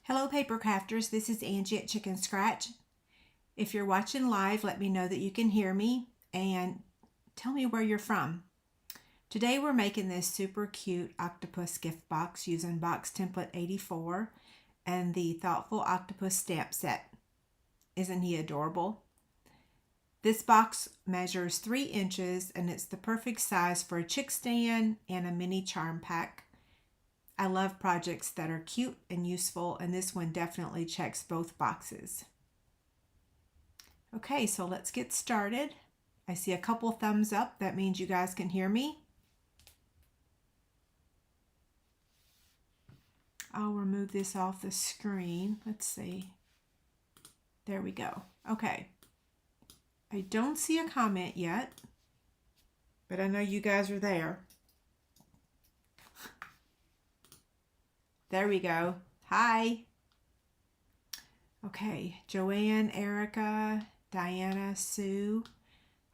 Hello paper crafters, this is Angie at Chicken Scratch. If you're watching live, let me know that you can hear me and tell me where you're from. Today we're making this super cute octopus gift box using box template 84 and the Thoughtful Octopus Stamp Set. Isn't he adorable? This box measures 3 inches and it's the perfect size for a Chic Stand and a mini charm pack. I love projects that are cute and useful, and this one definitely checks both boxes. Okay, so let's get started. I see a couple thumbs up. That means you guys can hear me. I'll remove this off the screen. Let's see. There we go. Okay. I don't see a comment yet, but I know you guys are there. There we go. Hi. Okay, Joanne, Erica, Diana, Sue.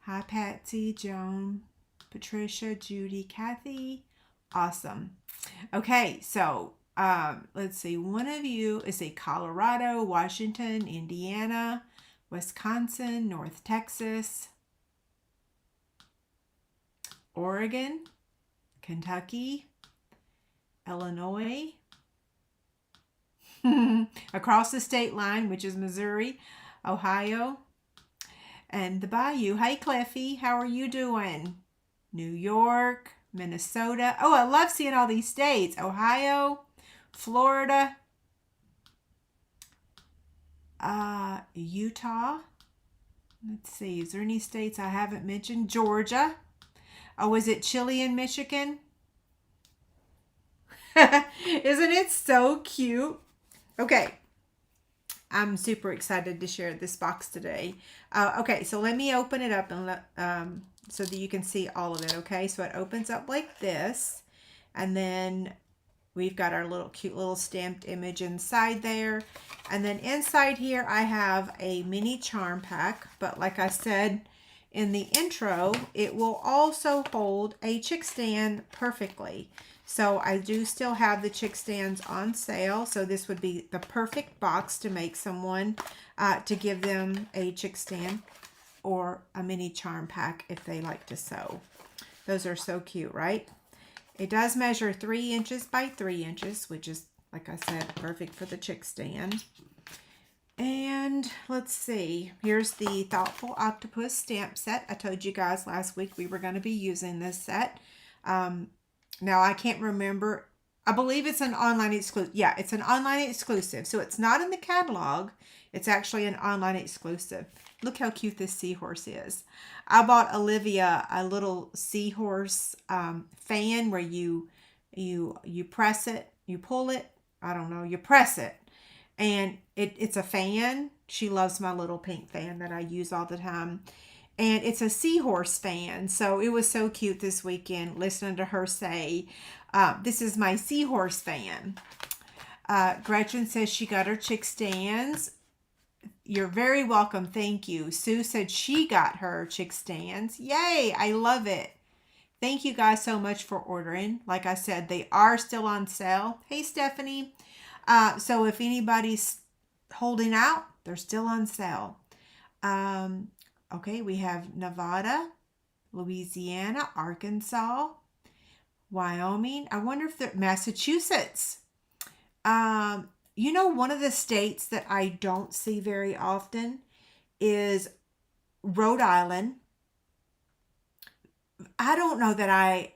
Hi, Patsy, Joan, Patricia, Judy, Kathy. Awesome. Okay, so let's see. One of you is a Colorado, Washington, Indiana, Wisconsin, North Texas, Oregon, Kentucky, Illinois, across the state line, which is Missouri, Ohio, and the Bayou. Hey, Cliffy, how are you doing? New York, Minnesota. Oh, I love seeing all these states. Ohio, Florida, Utah. Let's see, is there any states I haven't mentioned? Georgia. Oh, is it chilly in Michigan? Isn't it so cute? Okay, I'm super excited to share this box today. Okay, so let me open it up and so that you can see all of it. Okay, so it opens up like this, and then we've got our little cute little stamped image inside there, and then inside here I have a mini charm pack. But like I said in the intro, it will also hold a Chic Stand perfectly. So I do still have the Chic Stands on sale. So this would be the perfect box to make someone, to give them a Chic Stand or a mini charm pack if they like to sew. Those are so cute, right? It does measure 3 inches by 3 inches, which is, like I said, perfect for the Chic Stand. And let's see, here's the Thoughtful Octopus Stamp Set. I told you guys last week we were going to be using this set. Now, I can't remember. I believe it's an online exclusive. Yeah, it's an online exclusive. So it's not in the catalog. It's actually an online exclusive. Look how cute this seahorse is. I bought Olivia a little seahorse fan where you press it, you pull it. I don't know, you press it. And it's a fan. She loves my little pink fan that I use all the time. And it's a seahorse fan. So it was so cute this weekend listening to her say, this is my seahorse fan. Gretchen says she got her Chic Stands. You're very welcome. Thank you. Sue said she got her Chic Stands. Yay. I love it. Thank you guys so much for ordering. Like I said, they are still on sale. Hey, Stephanie. So if anybody's holding out, they're still on sale. Okay, we have Nevada, Louisiana, Arkansas, Wyoming. I wonder if they're Massachusetts. You know, one of the states that I don't see very often is Rhode Island. I don't know that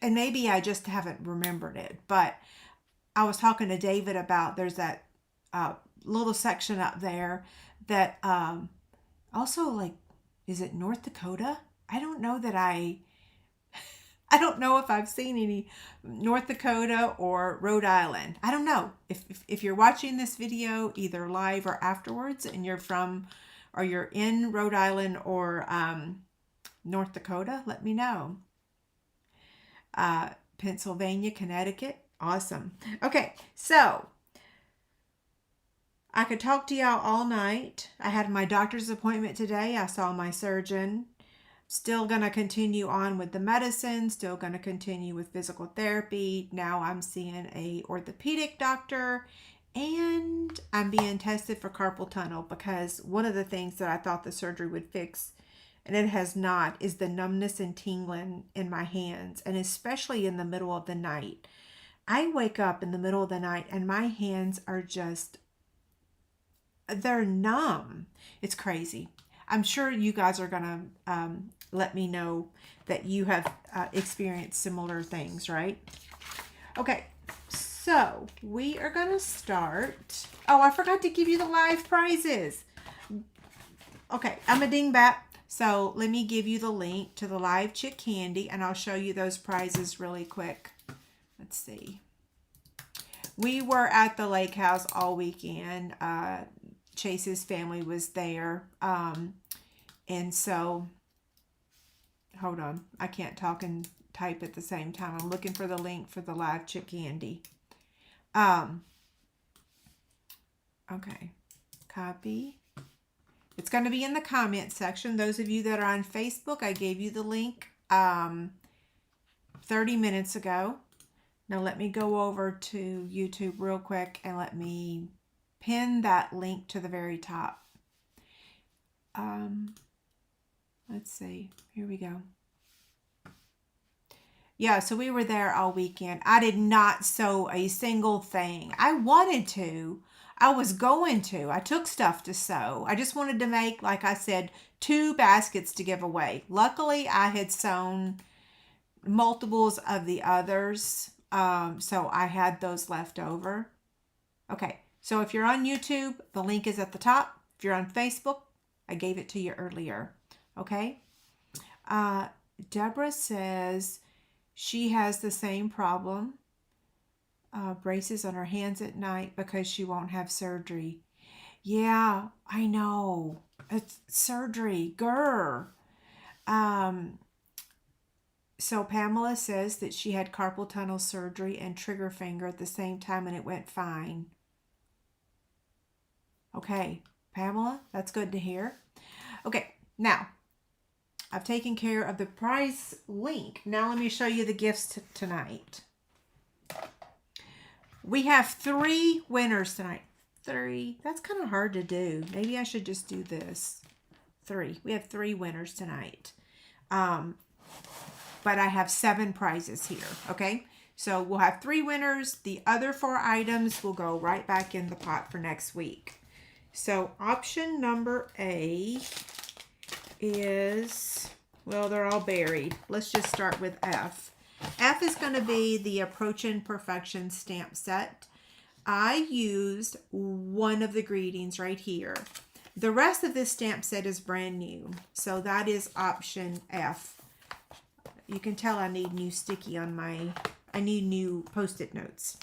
and maybe I just haven't remembered it, but I was talking to David about there's that little section up there that also, like, is it North Dakota? I don't know that I don't know if I've seen any North Dakota or Rhode Island. I don't know. If you're watching this video either live or afterwards and you're from or you're in Rhode Island or North Dakota, let me know. Pennsylvania, Connecticut. Awesome. Okay, so I could talk to y'all all night. I had my doctor's appointment today. I saw my surgeon. Still going to continue on with the medicine, still going to continue with physical therapy. Now I'm seeing a orthopedic doctor And I'm being tested for carpal tunnel because one of the things that I thought the surgery would fix, and it has not, is the numbness and tingling in my hands, and especially in the middle of the night. I wake up in the middle of the night and my hands are just, they're numb. It's crazy. I'm sure you guys are going to let me know that you have experienced similar things, right? Okay, so we are going to start. Oh, I forgot to give you the live prizes. Okay, I'm a dingbat. So let me give you the link to the live Chic Candy, and I'll show you those prizes really quick. Let's see. We were at the lake house all weekend. Chase's family was there. And so, hold on. I can't talk and type at the same time. I'm looking for the link for the live Chic Candy. Okay. Copy. It's going to be in the comment section. Those of you that are on Facebook, I gave you the link 30 minutes ago. Now let me go over to YouTube real quick and let me pin that link to the very top. Let's see. Here we go. Yeah, so we were there all weekend. I did not sew a single thing. I wanted to. I was going to. I took stuff to sew. I just wanted to make, like I said, 2 baskets to give away. Luckily, I had sewn multiples of the others. So I had those left over. Okay, so if you're on YouTube, the link is at the top. If you're on Facebook, I gave it to you earlier. Okay. Deborah says she has the same problem. Braces on her hands at night because she won't have surgery. Yeah, I know. It's surgery. Grr. So Pamela says that she had carpal tunnel surgery and trigger finger at the same time and it went fine. Okay, Pamela, that's good to hear. Okay, now I've taken care of the prize link. Now let me show you the gifts tonight. We have 3 winners tonight. 3. That's kind of hard to do. Maybe I should just do this. 3. We have 3 winners tonight. But I have 7 prizes here. Okay. So we'll have 3 winners. The other 4 items will go right back in the pot for next week. So option number A is, well, they're all buried. Let's just start with F. F is going to be the Approaching Perfection Stamp Set. I used one of the greetings right here. The rest of this stamp set is brand new. So that is option F. You can tell I need new sticky on I need new Post-it notes.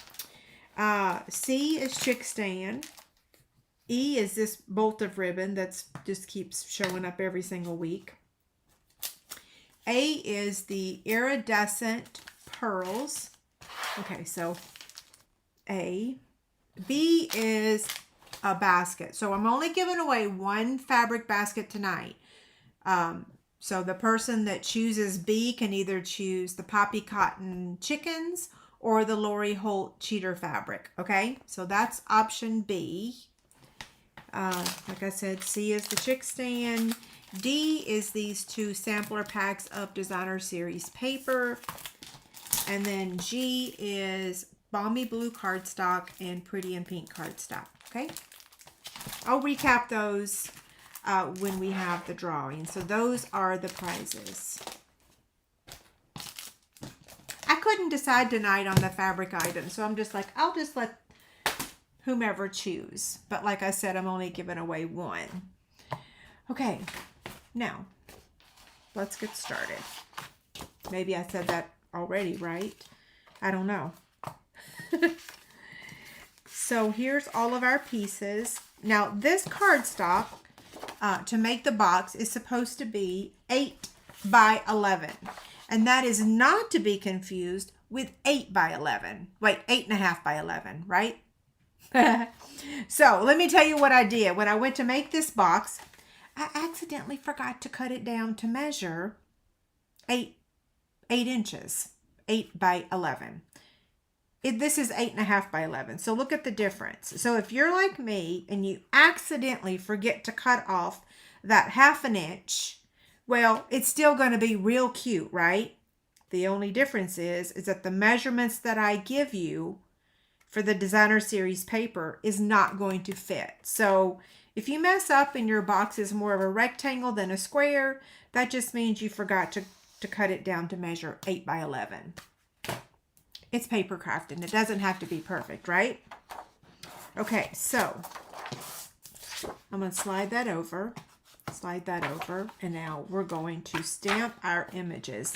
C is Chic Stand. E is this bolt of ribbon that's just keeps showing up every single week. A is the iridescent pearls. Okay, so A. B is a basket. So I'm only giving away 1 fabric basket tonight. So the person that chooses B can either choose the Poppy Cotton Chickens or the Lori Holt Cheater Fabric. Okay, so that's option B. Like I said, C is the Chic Stand. D is these 2 sampler packs of Designer Series paper. And then G is Balmy Blue cardstock and Pretty in Pink cardstock. Okay, I'll recap those when we have the drawing. So those are the prizes. I couldn't decide tonight on the fabric item, so I'm just like, I'll just let whomever choose. But like I said, I'm only giving away 1. Okay, now let's get started. Maybe I said that already, right? I don't know. So here's all of our pieces. Now this cardstock to make the box is supposed to be 8 by 11. And that is not to be confused with 8 by 11. Wait, 8.5 by 11, right? So let me tell you what I did. When I went to make this box, I accidentally forgot to cut it down to measure 8 inches, 8 by 11. this is 8.5 by 11. So look at the difference. So if you're like me and you accidentally forget to cut off that 1/2 inch, well, it's still going to be real cute, right? The only difference is that the measurements that I give you for the designer series paper is not going to fit. So if you mess up and your box is more of a rectangle than a square, that just means you forgot to cut it down to measure 8 by 11. It's paper crafting. It doesn't have to be perfect, right? Okay, so I'm going to slide that over, and now we're going to stamp our images.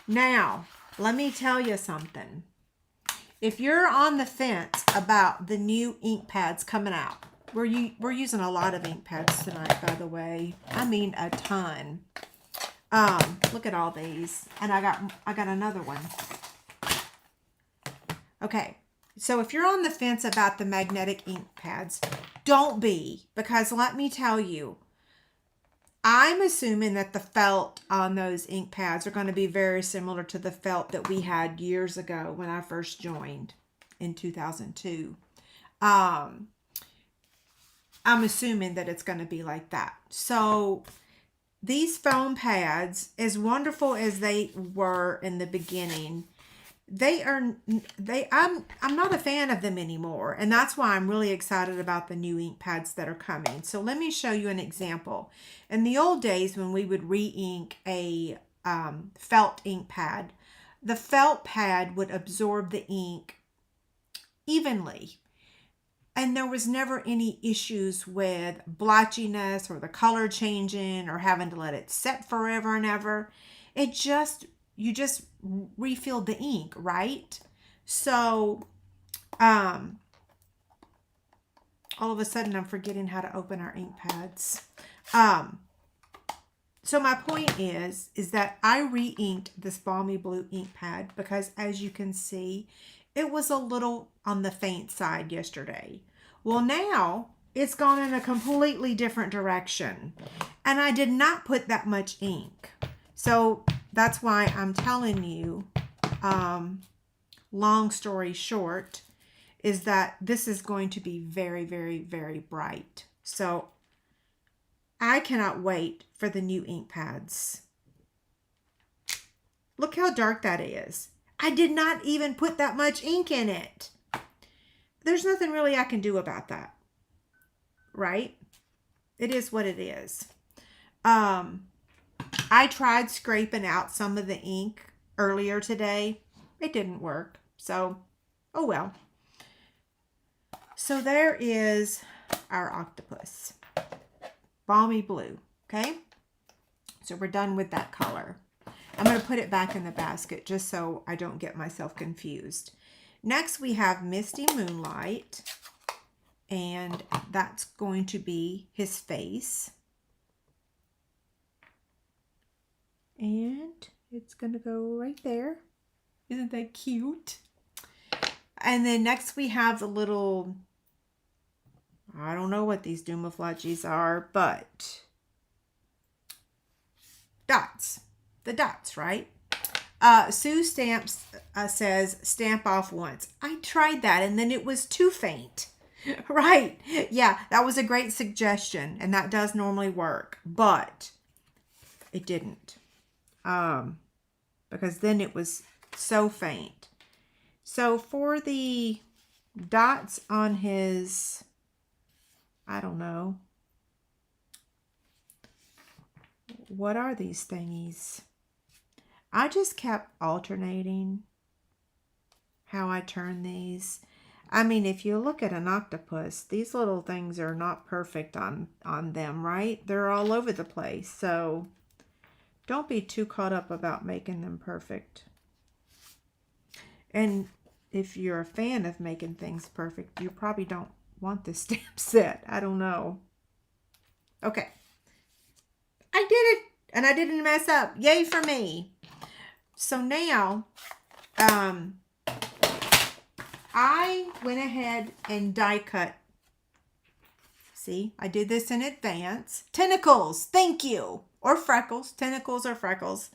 Now, let me tell you something. If you're on the fence about the new ink pads coming out, we're using a lot of ink pads tonight, by the way. I mean a ton. Look at all these, and I got another one. Okay, so if you're on the fence about the magnetic ink pads, don't be, because let me tell you, I'm assuming that the felt on those ink pads are going to be very similar to the felt that we had years ago when I first joined in 2002. I'm assuming that it's going to be like that. So these foam pads, as wonderful as they were in the beginning, I'm not a fan of them anymore, and that's why I'm really excited about the new ink pads that are coming. So let me show you an example. In the old days, when we would re-ink a felt ink pad, the felt pad would absorb the ink evenly, and there was never any issues with blotchiness or the color changing or having to let it set forever and ever. You just refilled the ink, right? So, all of a sudden I'm forgetting how to open our ink pads. So my point is that I re-inked this balmy blue ink pad because, as you can see, it was a little on the faint side yesterday. Well, now it's gone in a completely different direction, and I did not put that much ink. So that's why I'm telling you, long story short, is that this is going to be very, very, very bright. So I cannot wait for the new ink pads. Look how dark that is. I did not even put that much ink in it. There's nothing really I can do about that, right? It is what it is. I tried scraping out some of the ink earlier today. It didn't work. So, oh well. So there is our octopus. Balmy blue, okay? So we're done with that color. I'm going to put it back in the basket just so I don't get myself confused. Next we have Misty Moonlight, and that's going to be his face. And it's going to go right there. Isn't that cute? And then next we have the little, I don't know what these Dumaflachis are, but dots. The dots, right? Sue Stamps says, stamp off once. I tried that and then it was too faint. Right. Yeah, that was a great suggestion, and that does normally work, but it didn't. Because then it was so faint. So for the dots on his, I don't know, what are these thingies? I just kept alternating how I turn these. I mean, if you look at an octopus, these little things are not perfect on them, right? They're all over the place. So don't be too caught up about making them perfect. And if you're a fan of making things perfect, you probably don't want this stamp set. I don't know. Okay. I did it, and I didn't mess up. Yay for me. So now, I went ahead and die cut. See, I did this in advance. Tentacles, thank you. Or freckles, tentacles or freckles.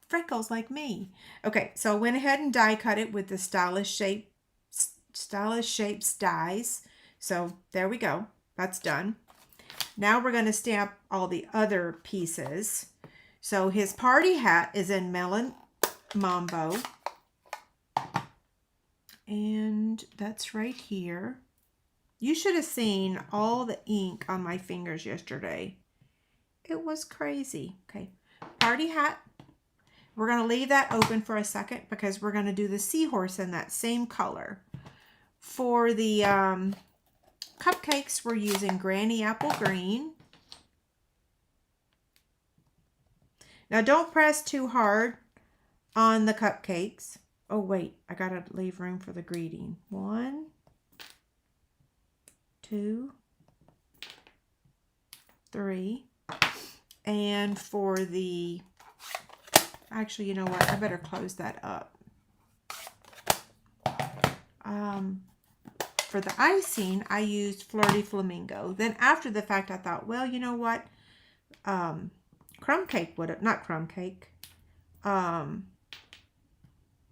freckles like me. Okay, so I went ahead and die cut it with the stylish shapes dies. So there we go. That's done. Now we're going to stamp all the other pieces. So his party hat is in Melon Mambo. And that's right here. You should have seen all the ink on my fingers yesterday. It was crazy. Okay, party hat. We're going to leave that open for a second because we're going to do the seahorse in that same color. For the cupcakes, we're using Granny Apple Green. Now don't press too hard on the cupcakes. Oh wait, I gotta leave room for the greeting. 1, 2, 3. And for the, actually, you know what? I better close that up. For the icing, I used Flirty Flamingo. Then after the fact, I thought, well, you know what? Crumb cake would have, not crumb cake.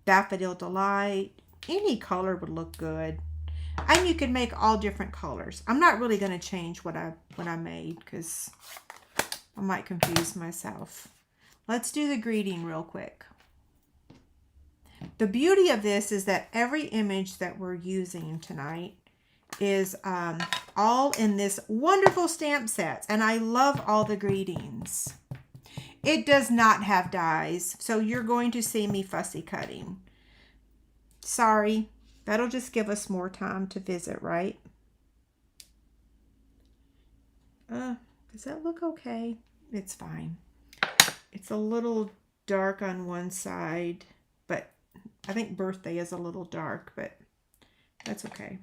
Daffodil Delight. Any color would look good. And you can make all different colors. I'm not really going to change what I made because I might confuse myself. Let's do the greeting real quick. The beauty of this is that every image that we're using tonight is all in this wonderful stamp set. And I love all the greetings. It does not have dies, so you're going to see me fussy cutting. Sorry, that'll just give us more time to visit, right? Does that look okay? It's fine. It's a little dark on one side, but I think birthday is a little dark, but that's okay.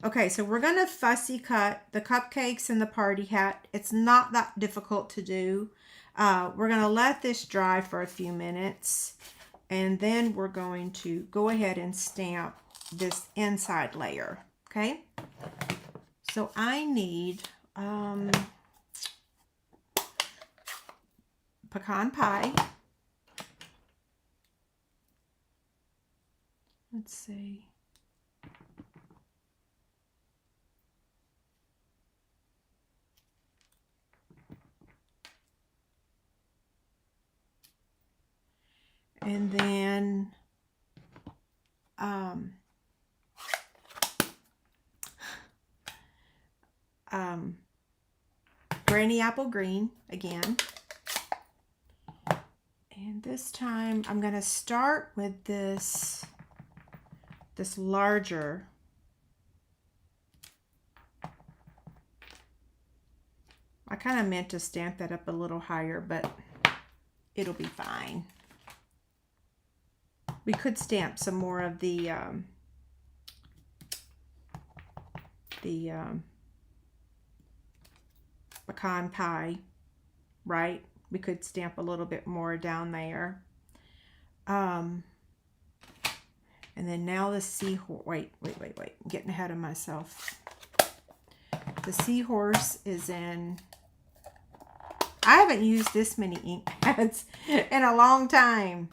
Okay, so we're going to fussy cut the cupcakes and the party hat. It's not that difficult to do. We're going to let this dry for a few minutes, and then we're going to go ahead and stamp this inside layer, okay? So I need pecan pie. Let's see. And then Granny Apple Green again. And this time I'm going to start with this larger. I kind of meant to stamp that up a little higher, but it'll be fine. We could stamp some more of the pecan pie, right? We could stamp a little bit more down there. And then now the seahorse, wait, I'm getting ahead of myself. The seahorse is in, I haven't used this many ink pads in a long time.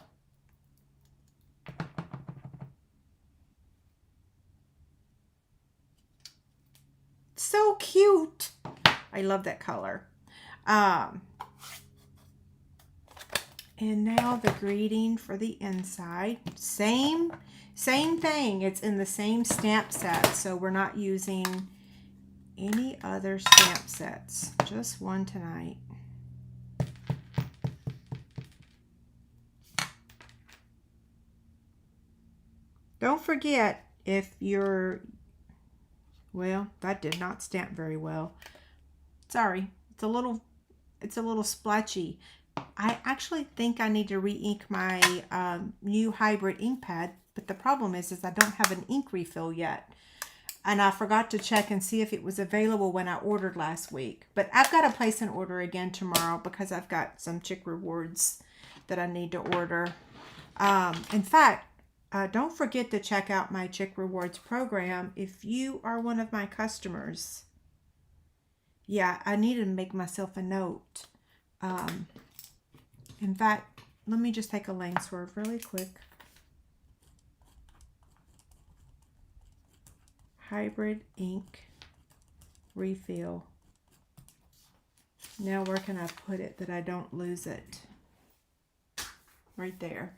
So cute. I love that color. And now the greeting for the inside. Same thing. It's in the same stamp set. So we're not using any other stamp sets. Just one tonight. Don't forget, if you're, well, that did not stamp very well. Sorry, it's a little splotchy. I actually think I need to re-ink my new hybrid ink pad, but the problem is I don't have an ink refill yet. And I forgot to check and see if it was available when I ordered last week. But I've got to place an order again tomorrow because I've got some Chic Rewards that I need to order. In fact, don't forget to check out my Chic Rewards program if you are one of my customers. Yeah, I need to make myself a note. In fact, let me just take a lane swerve really quick. Hybrid ink refill. Now where can I put it that I don't lose it? Right there.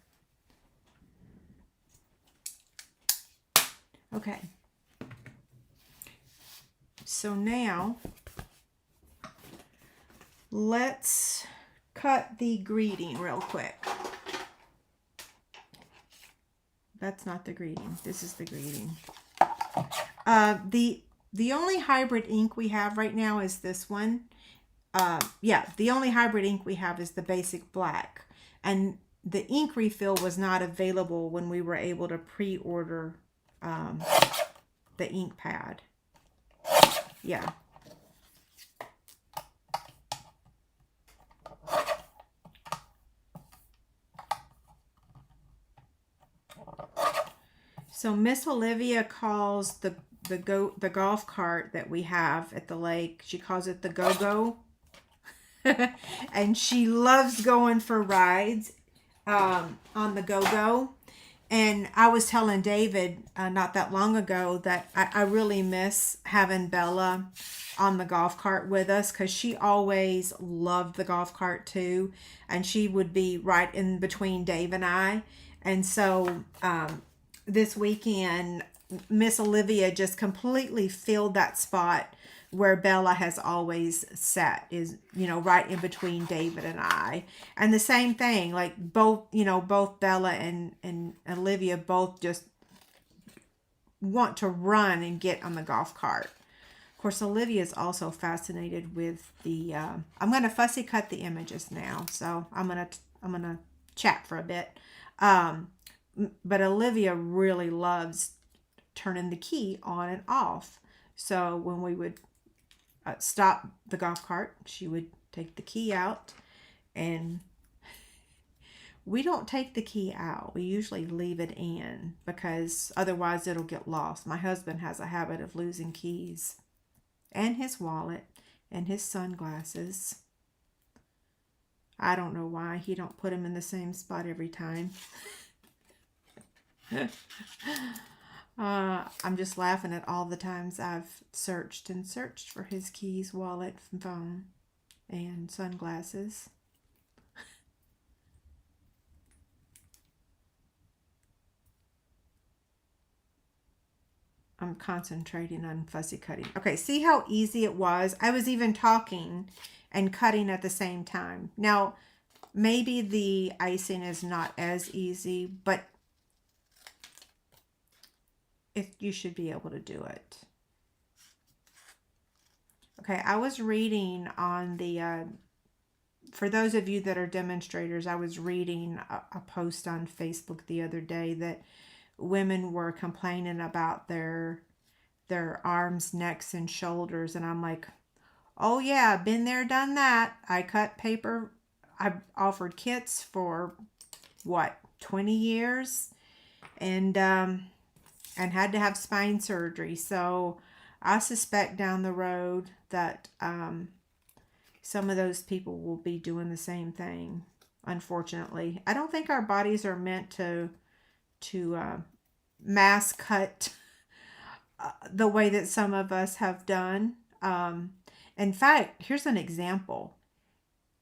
Okay. So now let's cut the greeting real quick. That's not the greeting. This is the greeting. The only hybrid ink we have right now is this one. Yeah, the only hybrid ink we have is the basic black. And the ink refill was not available when we were able to pre-order the ink pad. Yeah. So Miss Olivia calls the golf cart that we have at the lake, she calls it the go-go. And she loves going for rides on the go-go. And I was telling David not that long ago that I really miss having Bella on the golf cart with us, because she always loved the golf cart too. And she would be right in between Dave and I. And so this weekend, Miss Olivia just completely filled that spot where Bella has always sat, is, you know, right in between David and I. And the same thing, like both, you know, both Bella and Olivia both just want to run and get on the golf cart. Of course, Olivia is also fascinated with the, I'm going to fussy cut the images now. So I'm going to chat for a bit. But Olivia really loves turning the key on and off. So when we would stop the golf cart, she would take the key out, and we don't take the key out. We usually leave it in because otherwise it'll get lost. My husband has a habit of losing keys and his wallet and his sunglasses. I don't know why he don't put them in the same spot every time. I'm just laughing at all the times I've searched and searched for his keys, wallet, phone, and sunglasses. I'm concentrating on fussy cutting. Okay, see how easy it was? I was even talking and cutting at the same time. Now, maybe the icing is not as easy, but you should be able to do it. Okay, I was reading on the, for those of you that are demonstrators, I was reading a post on Facebook the other day that women were complaining about their arms, necks, and shoulders. And I'm like, oh yeah, been there, done that. I cut paper. I've offered kits for, what, 20 years? And had to have spine surgery. So I suspect down the road that some of those people will be doing the same thing, unfortunately. I don't think our bodies are meant to mass cut the way that some of us have done. In fact, here's an example.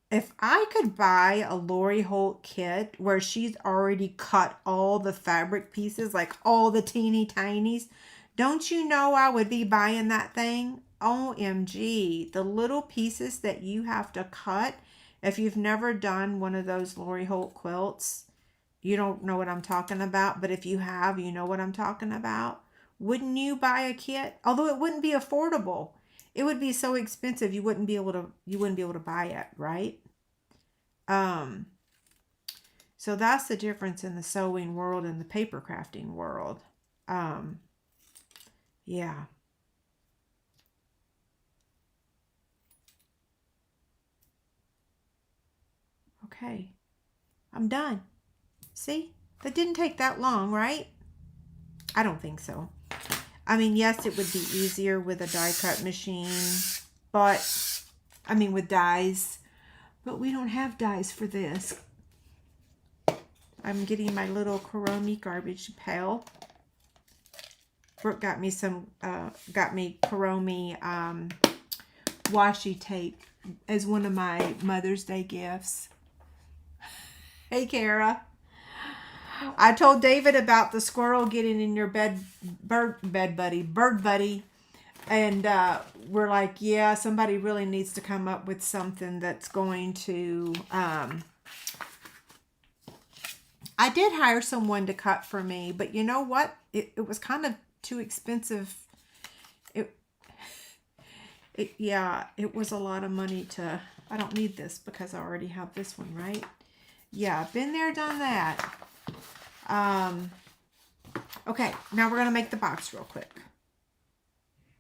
If I could buy a Lori Holt kit where she's already cut all the fabric pieces, like all the teeny tinies, don't you know I would be buying that thing? OMG, the little pieces that you have to cut. If you've never done one of those Lori Holt quilts, you don't know what I'm talking about. But if you have, you know what I'm talking about. Wouldn't you buy a kit? Although it wouldn't be affordable. It would be so expensive you wouldn't be able to buy it, right? So that's the difference in the sewing world and the paper crafting world. Yeah. Okay. I'm done. See? That didn't take that long, right? I don't think so. I mean, yes, it would be easier with a die cut machine, but, I mean, with dies, but we don't have dies for this. I'm getting my little Kuromi garbage pail. Brooke got me some, Kuromi washi tape as one of my Mother's Day gifts. Hey, Kara. I told David about the squirrel getting in your bird buddy. And we're like, yeah, somebody really needs to come up with something that's going to, I did hire someone to cut for me, but you know what? It was kind of too expensive. Yeah, it was a lot of money to, I don't need this because I already have this one, right? Yeah, been there, done that. Okay, now we're going to make the box real quick.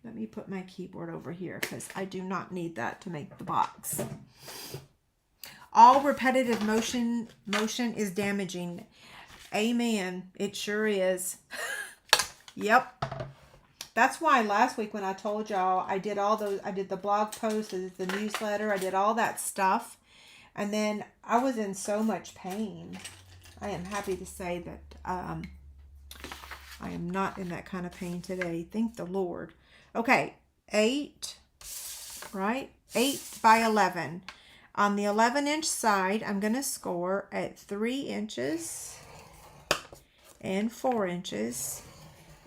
Let me put my keyboard over here because I do not need that to make the box. All repetitive motion is damaging. Amen. It sure is. Yep. That's why last week when I told y'all I did all those, I did the blog post, I did the newsletter, I did all that stuff. And then I was in so much pain. I am happy to say that I am not in that kind of pain today. Thank the Lord. Okay, 8, right? 8 by 11. On the 11-inch side, I'm going to score at 3 inches and 4 inches.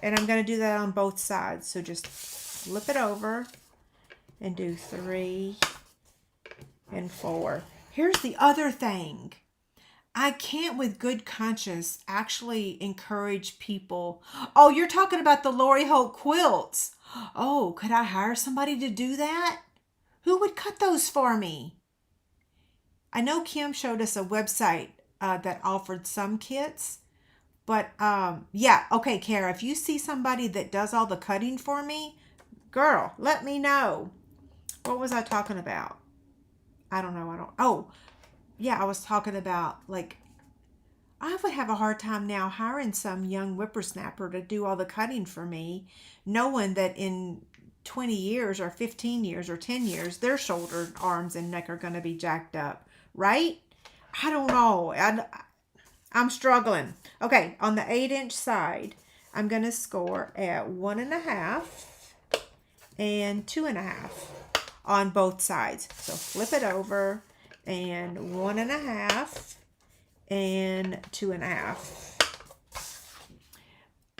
And I'm going to do that on both sides. So just flip it over and do 3 and 4. Here's the other thing. I can't with good conscience actually encourage people. Oh, you're talking about the Lori Holt quilts. Oh, could I hire somebody to do that? Who would cut those for me? I know Kim showed us a website that offered some kits. But, yeah, okay, Kara, if you see somebody that does all the cutting for me, girl, let me know. What was I talking about? I don't know. Oh, yeah, I was talking about, like, I would have a hard time now hiring some young whippersnapper to do all the cutting for me, knowing that in 20 years or 15 years or 10 years, their shoulder, arms, and neck are going to be jacked up, right? I don't know. I'm struggling. Okay, on the 8-inch side, I'm going to score at 1.5 and 2.5 on both sides. So flip it over and 1.5 and 2.5.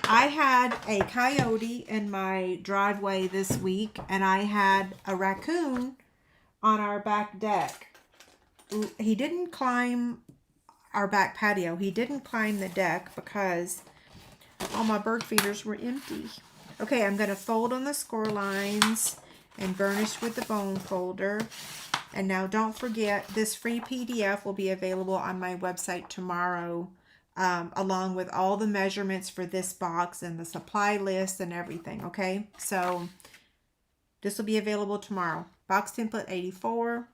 I had a coyote in my driveway this week, and I had a raccoon on our back deck. He didn't climb our back patio. He didn't climb the deck because all my bird feeders were empty. Okay, I'm going to fold on the score lines and burnish with the bone folder. And now don't forget, this free PDF will be available on my website tomorrow, along with all the measurements for this box and the supply list and everything, okay? So this will be available tomorrow. Box template 84.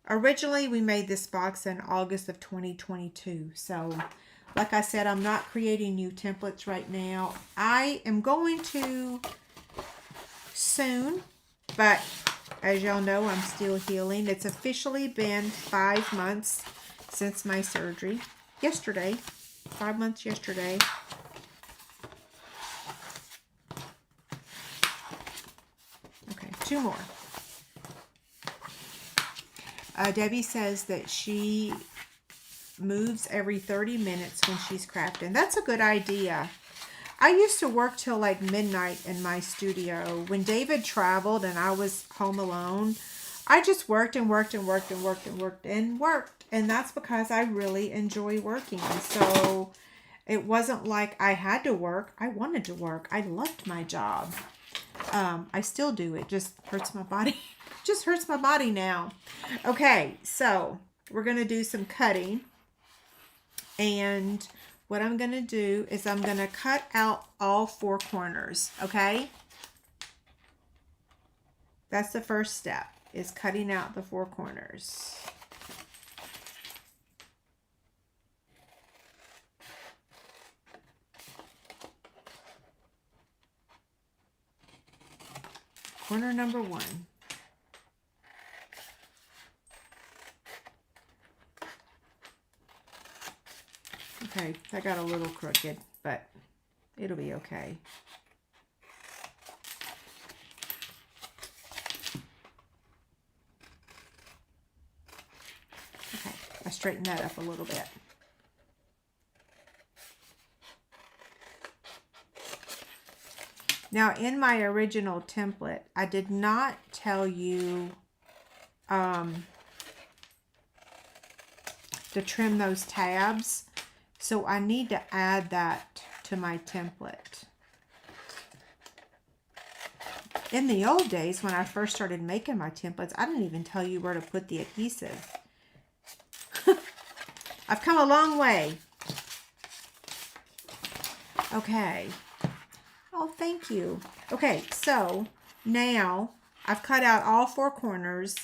Originally, we made this box in August of 2022. So, like I said, I'm not creating new templates right now. I am going to soon, but as y'all know, I'm still healing. It's officially been 5 months since my surgery. Yesterday. 5 months yesterday. Okay, 2 more. Debbie says that she moves every 30 minutes when she's crafting. That's a good idea. I used to work till like midnight in my studio. When David traveled and I was home alone, I just worked and worked and worked and worked and worked and worked. And that's because I really enjoy working. So it wasn't like I had to work. I wanted to work. I loved my job. I still do. It just hurts my body. Just hurts my body now. Okay, so we're going to do some cutting. And what I'm going to do is I'm going to cut out all 4 corners, okay? That's the first step, is cutting out the 4 corners. Corner number 1. Okay, that got a little crooked, but it'll be okay. Okay, I straightened that up a little bit. Now, in my original template, I did not tell you to trim those tabs, so I need to add that to my template. In the old days, when I first started making my templates, I didn't even tell you where to put the adhesive. I've come a long way. Okay. Oh, thank you. Okay, so now I've cut out all 4 corners.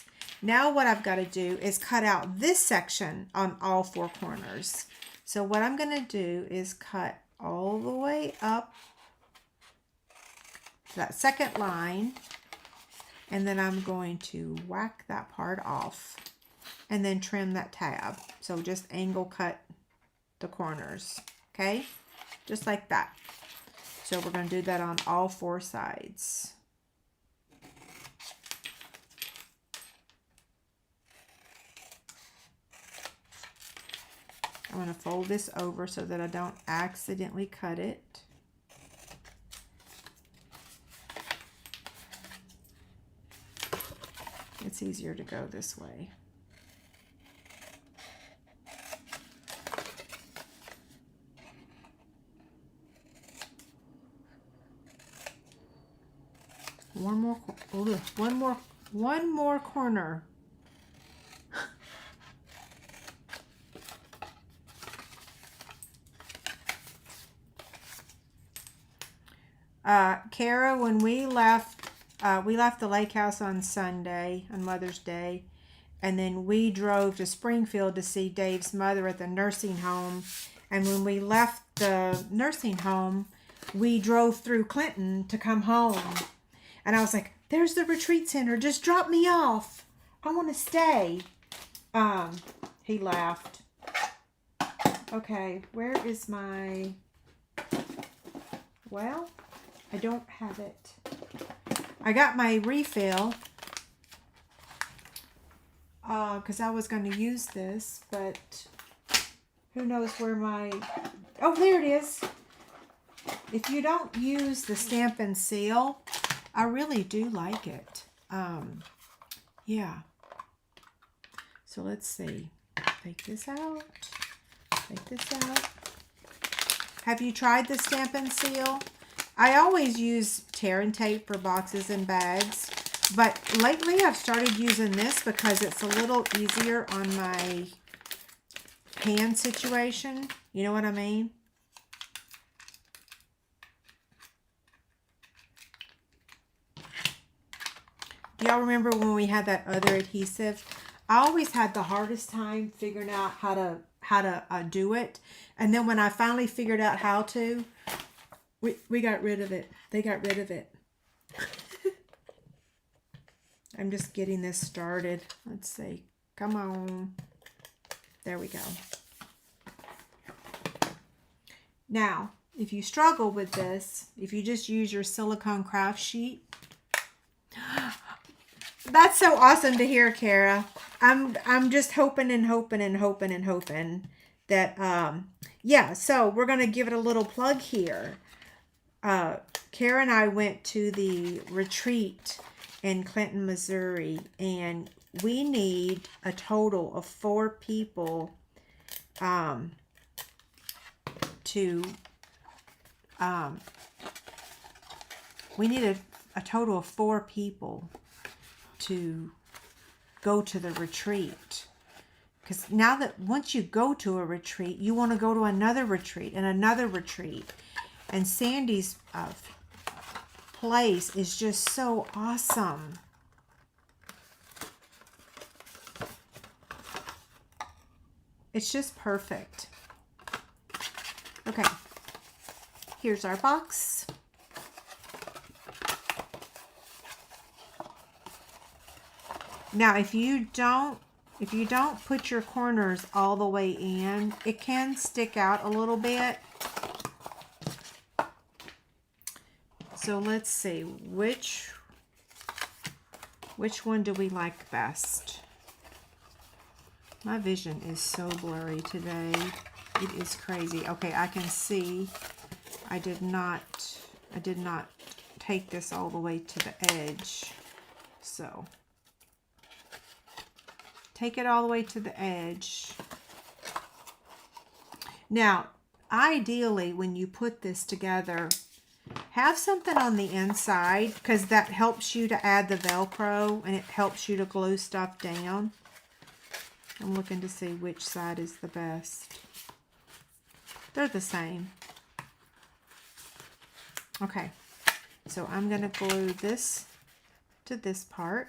Now what I've got to do is cut out this section on all 4 corners. So what I'm going to do is cut all the way up to that second line, and then I'm going to whack that part off and then trim that tab. So just angle cut the corners, okay? Just like that. So we're going to do that on all 4 sides. I'm going to fold this over so that I don't accidentally cut it. It's easier to go this way. One more corner. Kara, when we left the lake house on Sunday, on Mother's Day, and then we drove to Springfield to see Dave's mother at the nursing home. And when we left the nursing home, we drove through Clinton to come home. And I was like, there's the retreat center. Just drop me off. I want to stay. He laughed. Okay, where is my... Well, I don't have it. I got my refill because I was going to use this, but who knows where my... Oh, there it is. If you don't use the Stampin' Seal, I really do like it. Yeah. So let's see. Take this out. Take this out. Have you tried the Stampin' Seal? I always use tear and tape for boxes and bags, but lately I've started using this because it's a little easier on my hand situation. You know what I mean? Do y'all remember when we had that other adhesive? I always had the hardest time figuring out how to do it, and then when I finally figured out how to, we got rid of it. They got rid of it. I'm just getting this started. Let's see. Come on. There we go. Now, if you struggle with this, if you just use your silicone craft sheet, that's so awesome to hear, Kara. I'm just hoping and hoping and hoping and hoping that yeah, so we're going to give it a little plug here. Kara and I went to the retreat in Clinton, Missouri, and we need a total of 4 people we needed a total of 4 people to go to the retreat. Because now that once you go to a retreat, you want to go to another retreat and another retreat. And Sandy's place is just so awesome. It's just perfect. Okay, here's our box. Now, if you don't if you don't put your corners all the way in, it can stick out a little bit. So let's see, which one do we like best? My vision is so blurry today. It is crazy. Okay, I can see I did not take this all the way to the edge. So take it all the way to the edge. Now, ideally, when you put this together, have something on the inside, because that helps you to add the Velcro and it helps you to glue stuff down. I'm looking to see which side is the best. They're the same. Okay, so I'm going to glue this to this part.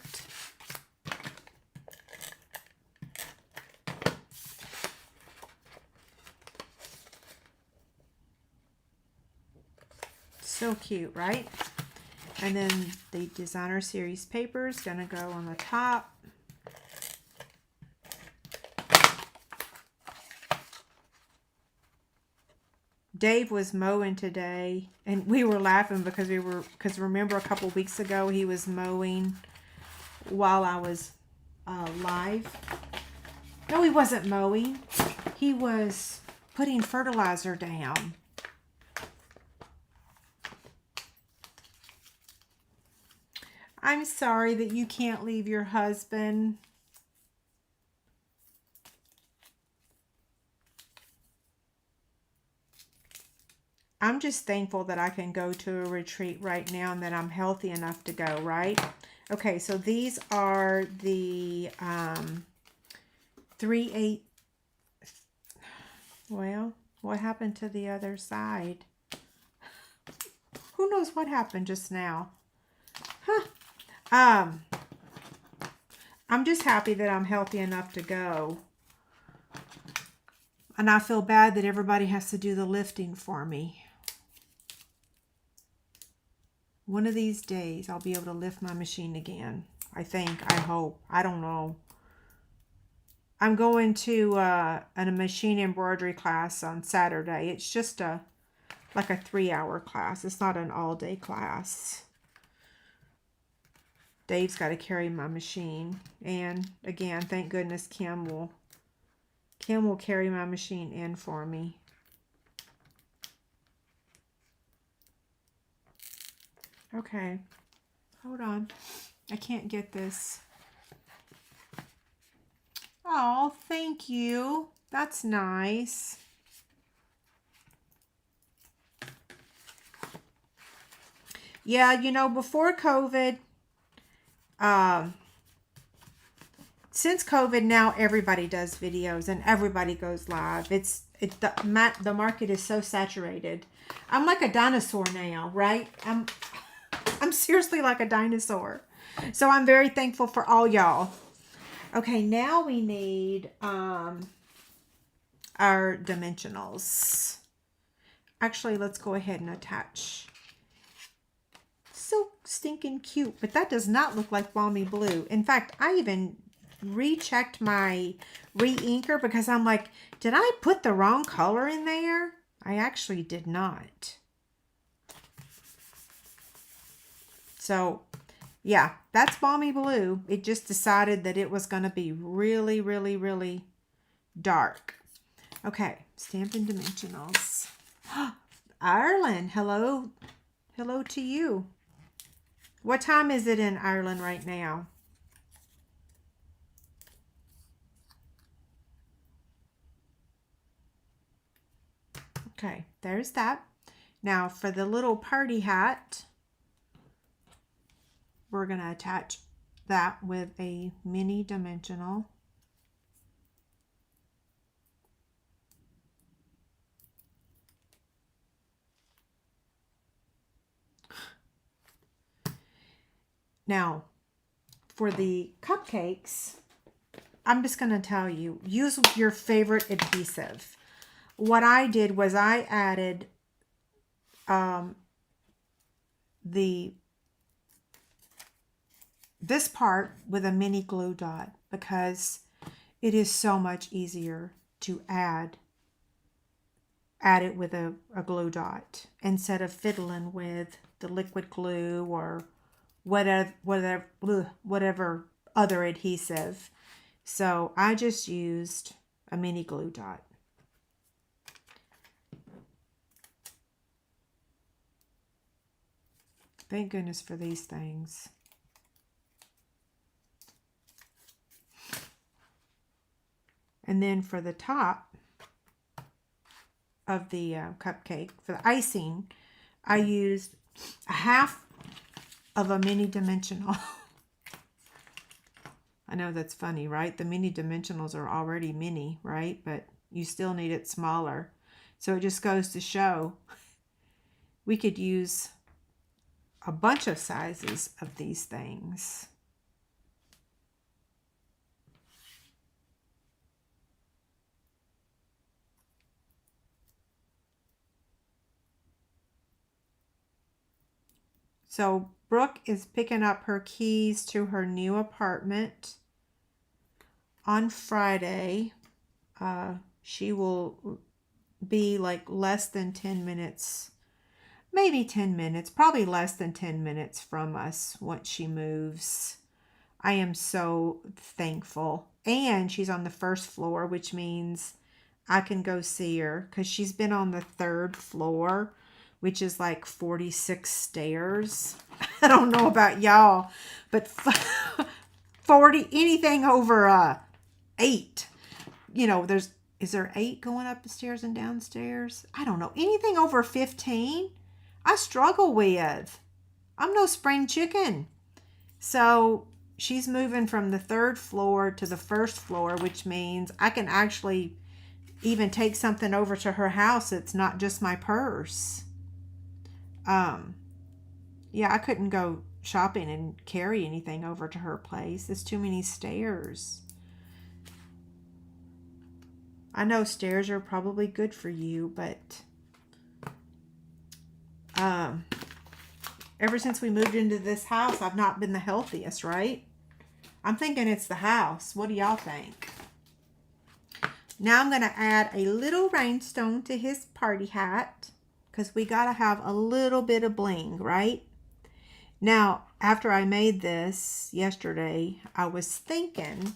So cute, right? And then the designer series paper is going to go on the top. Dave was mowing today, and we were laughing because remember a couple weeks ago he was mowing while I was live. No, he wasn't mowing. He was putting fertilizer down. I'm sorry that you can't leave your husband. I'm just thankful that I can go to a retreat right now and that I'm healthy enough to go, right? Okay, so these are the 3/8. Well, what happened to the other side? Who knows what happened just now? Huh. I'm just happy that I'm healthy enough to go. And I feel bad that everybody has to do the lifting for me. One of these days, I'll be able to lift my machine again. I think, I hope. I don't know. I'm going to a machine embroidery class on Saturday. It's just like a 3-hour class. It's not an all-day class. Dave's got to carry my machine. And again, thank goodness Kim will carry my machine in for me. Okay, hold on. I can't get this. Oh, thank you. That's nice. Yeah, you know, before COVID, since COVID, now everybody does videos and everybody goes live. The market is so saturated. I'm like a dinosaur now, right? I'm seriously like a dinosaur. So I'm very thankful for all y'all. Okay, now we need our dimensionals. Actually, let's go ahead and attach. So stinking cute, but that does not look like balmy blue. In fact, I even rechecked my re-inker because I'm like, did I put the wrong color in there? I actually did not. So yeah, that's balmy blue. It just decided that it was going to be really, really, really dark. Okay, Stampin' Dimensionals. Ireland, hello. Hello to you. What time is it in Ireland right now? Okay, there's that. Now for the little party hat, we're going to attach that with a mini dimensional. Now, for the cupcakes, I'm just going to tell you, use your favorite adhesive. What I did was I added this part with a mini glue dot because it is so much easier to add it with a glue dot instead of fiddling with the liquid glue or whatever other adhesive. So I just used a mini glue dot. Thank goodness for these things. And then for the top of the cupcake, for the icing, I used a half of a mini dimensional. I know that's funny, right? The mini dimensionals are already mini, right? But you still need it smaller. So it just goes to show we could use a bunch of sizes of these things. So Brooke is picking up her keys to her new apartment on Friday. She will be like less than 10 minutes, maybe 10 minutes, probably less than 10 minutes from us once she moves. I am so thankful. And she's on the first floor, which means I can go see her because she's been on the 3rd floor, which is like 46 stairs. I don't know about y'all, but 40, anything over 8, you know, is there 8 going up the stairs and downstairs? I don't know. Anything over 15, I struggle with. I'm no spring chicken. So she's moving from the 3rd floor to the 1st floor, which means I can actually even take something over to her house. It's not just my purse. Yeah, I couldn't go shopping and carry anything over to her place. It's too many stairs. I know stairs are probably good for you, but ever since we moved into this house, I've not been the healthiest, right? I'm thinking it's the house. What do y'all think? Now I'm going to add a little rhinestone to his party hat because we got to have a little bit of bling, right? Now, after I made this yesterday, I was thinking,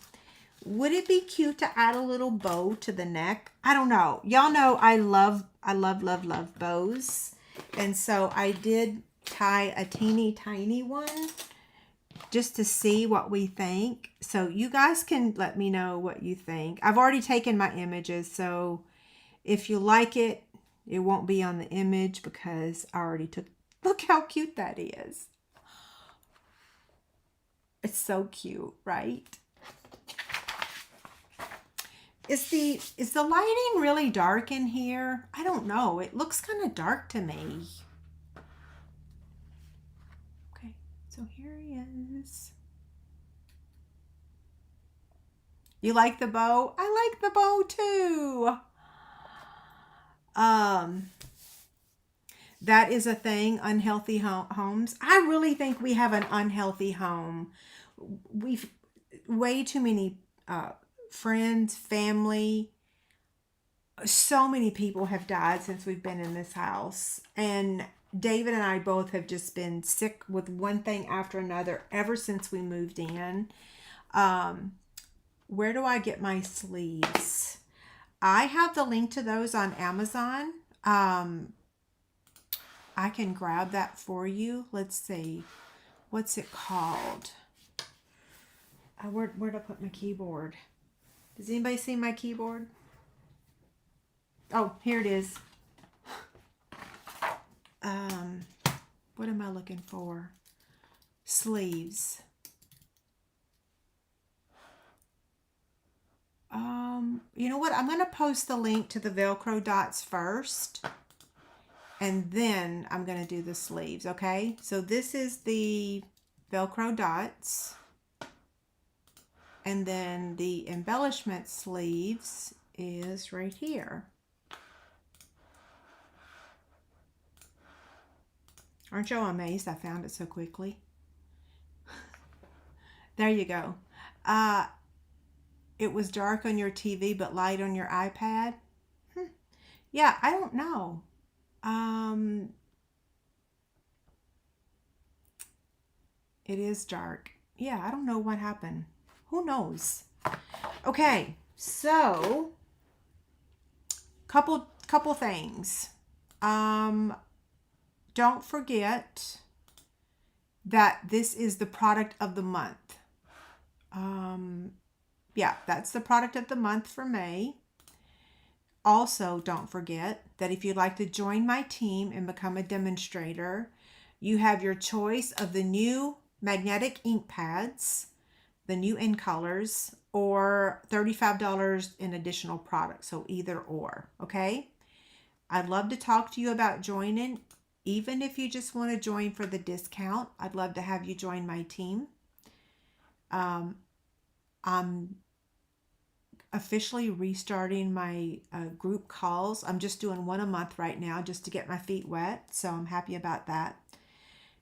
would it be cute to add a little bow to the neck? I don't know. Y'all know I love bows. And so I did tie a teeny tiny one just to see what we think. So you guys can let me know what you think. I've already taken my images, so if you like it, it won't be on the image because I already took. Look how cute that is. It's so cute, right? Is the lighting really dark in here? I don't know. It looks kind of dark to me. Okay, so here he is. You like the bow? I like the bow too. That is a thing, unhealthy homes. I really think we have an unhealthy home. We've way too many friends, family. So many people have died since we've been in this house. And David and I both have just been sick with one thing after another ever since we moved in. Where do I get my sleeves? I have the link to those on Amazon. I can grab that for you. Let's see. What's it called? Where'd I put my keyboard? Does anybody see my keyboard? Oh, here it is. What am I looking for? Sleeves. You know what? I'm going to post the link to the Velcro dots first. And then I'm going to do the sleeves, okay? So this is the Velcro dots. And then the embellishment sleeves is right here. Aren't y'all amazed I found it so quickly? There you go. it was dark on your TV but light on your iPad. Yeah, I don't know. It is dark. Yeah, I don't know what happened. Who knows? Okay, so couple things. Don't forget that this is the product of the month. Yeah, that's the product of the month for May. Also, don't forget that if you'd like to join my team and become a demonstrator, you have your choice of the new magnetic ink pads, the new in colors, or $35 in additional products. So either or, okay? I'd love to talk to you about joining. Even if you just want to join for the discount, I'd love to have you join my team. I'm officially restarting my group calls. I'm just doing one a month right now just to get my feet wet. So I'm happy about that.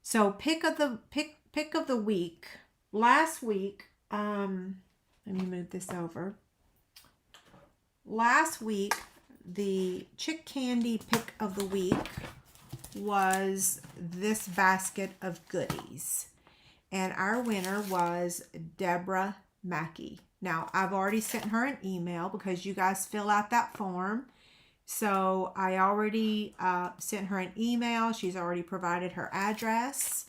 So pick of the week. Last week, let me move this over. Last week, the Chick Candy pick of the week was this basket of goodies. And our winner was Deborah Mackey. Now, I've already sent her an email because you guys fill out that form. So I already sent her an email. She's already provided her address.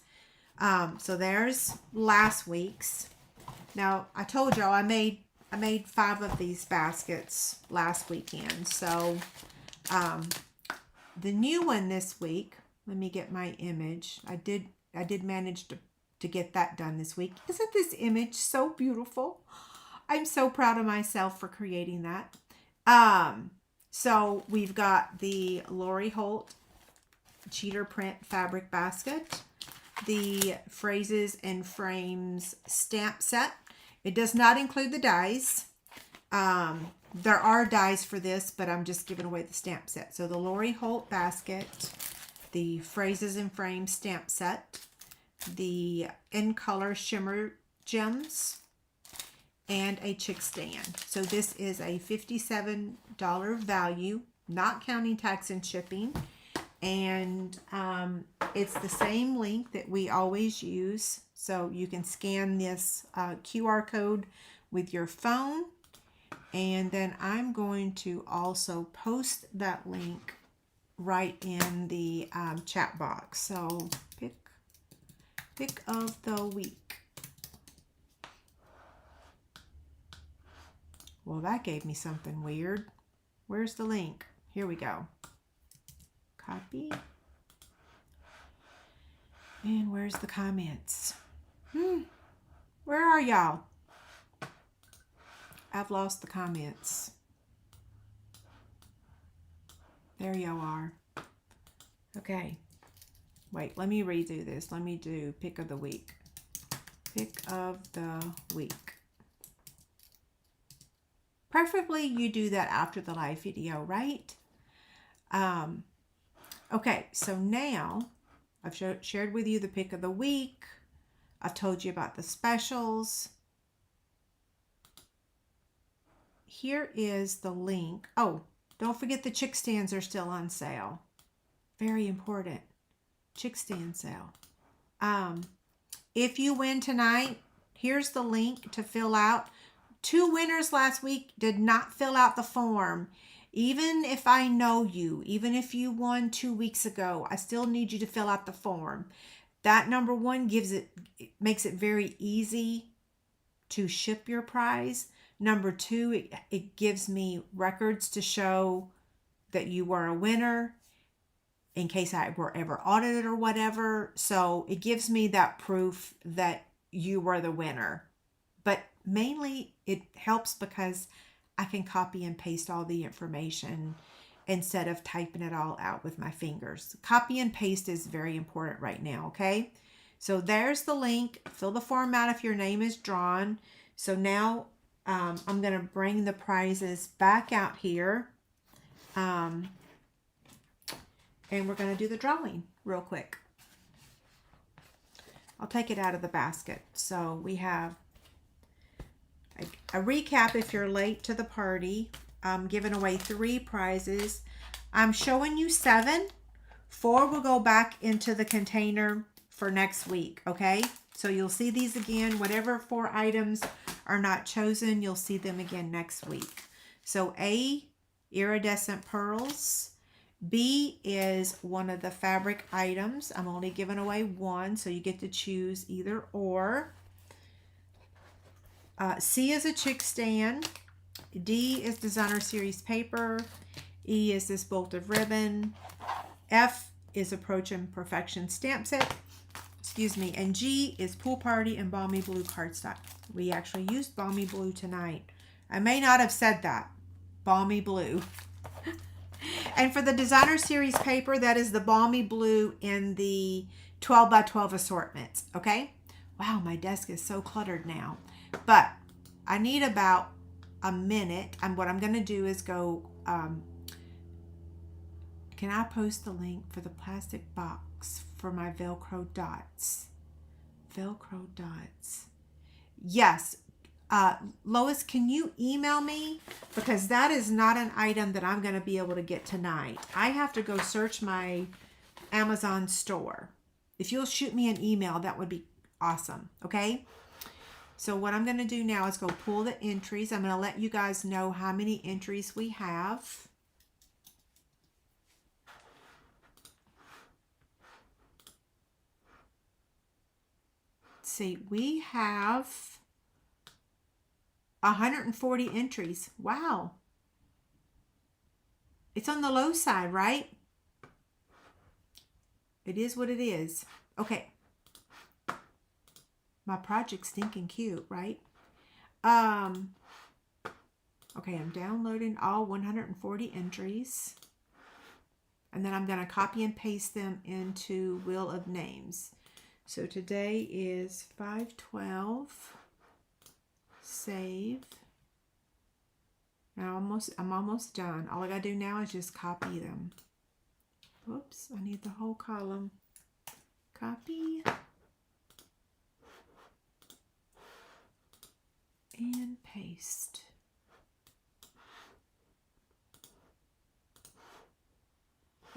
So there's last week's. Now, I told y'all I made 5 of these baskets last weekend. So the new one this week, let me get my image. I did manage to get that done this week. Isn't this image so beautiful? I'm so proud of myself for creating that. So we've got the Lori Holt cheater print fabric basket, the Phrases and Frames stamp set. It does not include the dies. There are dies for this, but I'm just giving away the stamp set. So the Lori Holt basket, the Phrases and Frames stamp set, the In Color Shimmer Gems, and a Chic Stand. So this is a $57 value, not counting tax and shipping. And it's the same link that we always use. So you can scan this QR code with your phone. And then I'm going to also post that link right in the chat box. So pick of the week. Well, that gave me something weird. Where's the link? Here we go. Copy. And where's the comments? Where are y'all? I've lost the comments. There y'all are. Okay. Wait, let me redo this. Let me do pick of the week. Pick of the week. Preferably you do that after the live video, right? Okay, so now I've shared with you the pick of the week. I've told you about the specials. Here is the link. Oh, don't forget the Chic Stands are still on sale. Very important. Chic Stand sale. If you win tonight, here's the link to fill out. 2 winners last week did not fill out the form. Even if I know you, even if you won 2 weeks ago, I still need you to fill out the form. That number 1 makes it very easy to ship your prize. Number 2, it gives me records to show that you were a winner in case I were ever audited or whatever. So it gives me that proof that you were the winner. But mainly it helps because I can copy and paste all the information instead of typing it all out with my fingers. Copy and paste is very important right now, okay? So there's the link. Fill the form out if your name is drawn. So now I'm going to bring the prizes back out here. And we're going to do the drawing real quick. I'll take it out of the basket. So we have A recap if you're late to the party. I'm giving away 3 prizes. I'm showing you 7. 4 will go back into the container for next week, okay? So you'll see these again. Whatever 4 items are not chosen, you'll see them again next week. So A, iridescent pearls. B is one of the fabric items. I'm only giving away 1, so you get to choose either or. C is a Chic Stand. D is designer series paper. E is this bolt of ribbon. F is Approaching Perfection stamp set. Excuse me. And G is Pool Party and Balmy Blue cardstock. We actually used Balmy Blue tonight. I may not have said that. Balmy Blue. And for the designer series paper, that is the Balmy Blue in the 12 by 12 assortments. Okay? Wow, my desk is so cluttered now. But I need about a minute. And what I'm going to do is go... can I post the link for the plastic box for my Velcro dots? Velcro dots. Yes. Lois, can you email me? Because that is not an item that I'm going to be able to get tonight. I have to go search my Amazon store. If you'll shoot me an email, that would be awesome. Okay? So what I'm going to do now is go pull the entries. I'm going to let you guys know how many entries we have. Let's see, we have 140 entries. Wow. It's on the low side, right? It is what it is. Okay. My project's stinking cute, right? Okay, I'm downloading all 140 entries. And then I'm going to copy and paste them into Wheel of Names. So today is 5/12. Save. Now I'm almost done. All I gotta do now is just copy them. Whoops, I need the whole column. Copy. And paste.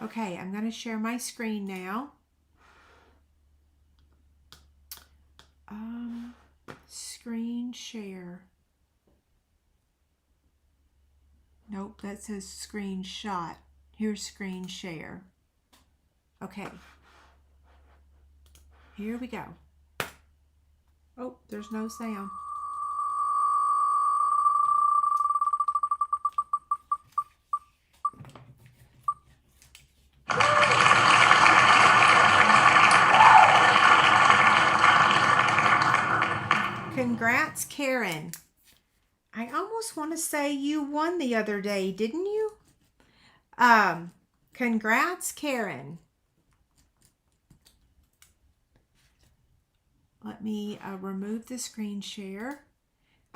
Okay, I'm gonna share my screen now. Screen share. Nope, that says screenshot. Here's screen share. Okay. Here we go. Oh, there's no sound. Congrats, Karen. I almost want to say you won the other day, didn't you? Congrats, Karen. Let me remove the screen share.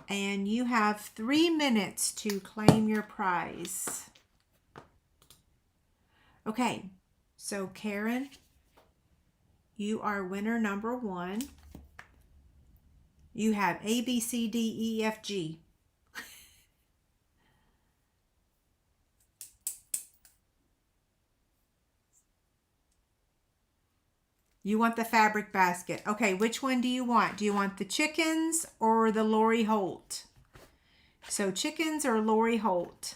And you have 3 minutes to claim your prize. Okay, so Karen, you are winner number 1. You have A, B, C, D, E, F, G. You want the fabric basket. Okay, which one do you want? Do you want the chickens or the Lori Holt? So chickens or Lori Holt?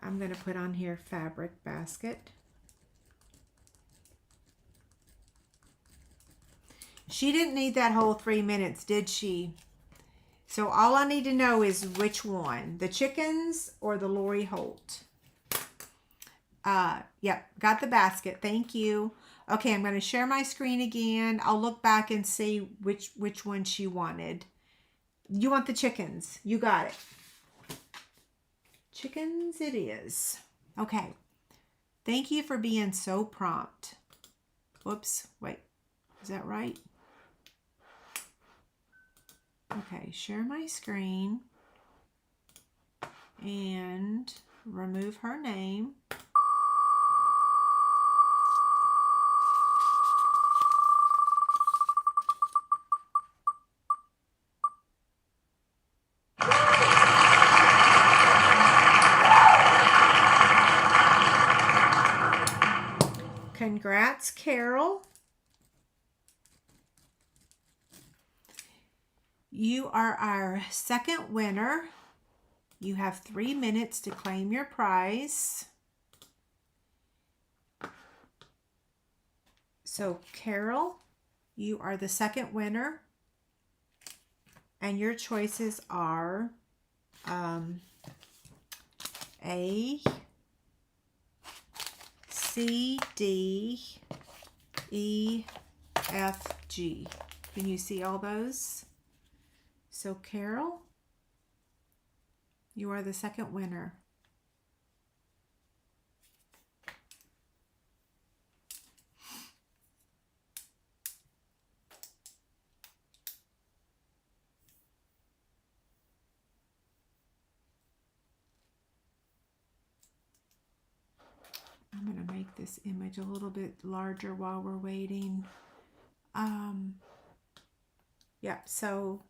I'm going to put on here fabric basket. She didn't need that whole 3 minutes, did she? So all I need to know is which one, the chickens or the Lori Holt. Yep, got the basket. Thank you. Okay, I'm going to share my screen again. I'll look back and see which one she wanted. You want the chickens. You got it. Chickens it is. Okay. Thank you for being so prompt. Whoops. Wait. Is that right? Okay, share my screen and remove her name. Congrats, Carol. You are our second winner. You have 3 minutes to claim your prize. So, Carol, you are the second winner. And your choices are A, C, D, E, F, G. Can you see all those? So, Carol, you are the second winner. I'm going to make this image a little bit larger while we're waiting. Yeah, so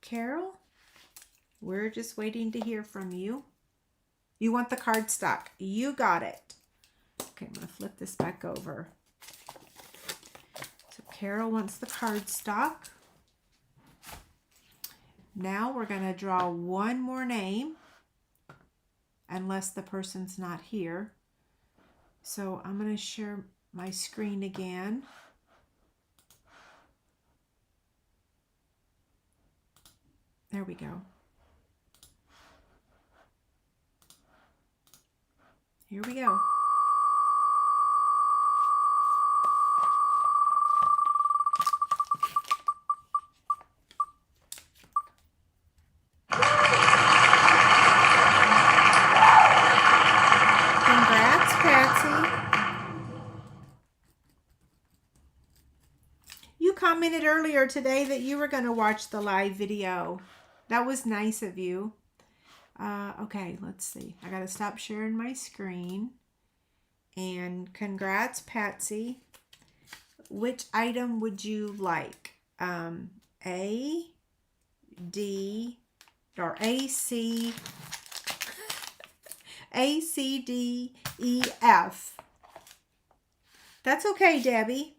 Carol, we're just waiting to hear from you. You want the cardstock. You got it. Okay, I'm going to flip this back over. So Carol wants the cardstock. Now we're going to draw one more name, unless the person's not here. So I'm going to share my screen again. There we go. Here we go. Congrats, Patsy. You commented earlier today that you were going to watch the live video. That was nice of you. Okay, let's see. I got to stop sharing my screen. And congrats, Patsy. Which item would you like? A, D, or A, C, A, C, D, E, F. That's okay, Debbie.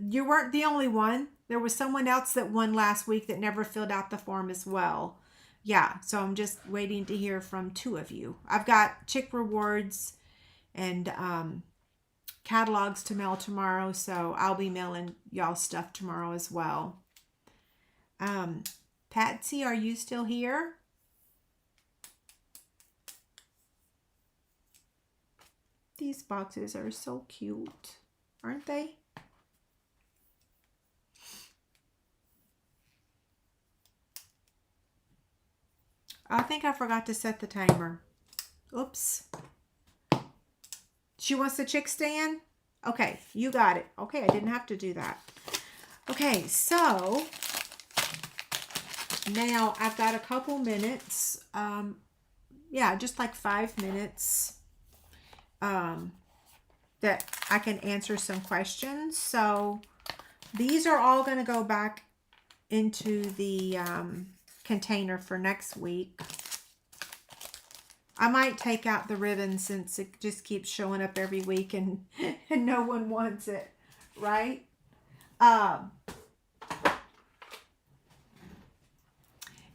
You weren't the only one. There was someone else that won last week that never filled out the form as well. Yeah, so I'm just waiting to hear from 2 of you. I've got Chic Rewards and catalogs to mail tomorrow, so I'll be mailing y'all stuff tomorrow as well. Patsy, are you still here? These boxes are so cute, aren't they? I think I forgot to set the timer. Oops. She wants the Chic Stand? Okay, you got it. Okay, I didn't have to do that. Okay, so now I've got a couple minutes. Yeah, just like 5 minutes that I can answer some questions. So these are all going to go back into the container for next week. I might take out the ribbon since it just keeps showing up every week and no one wants it, right?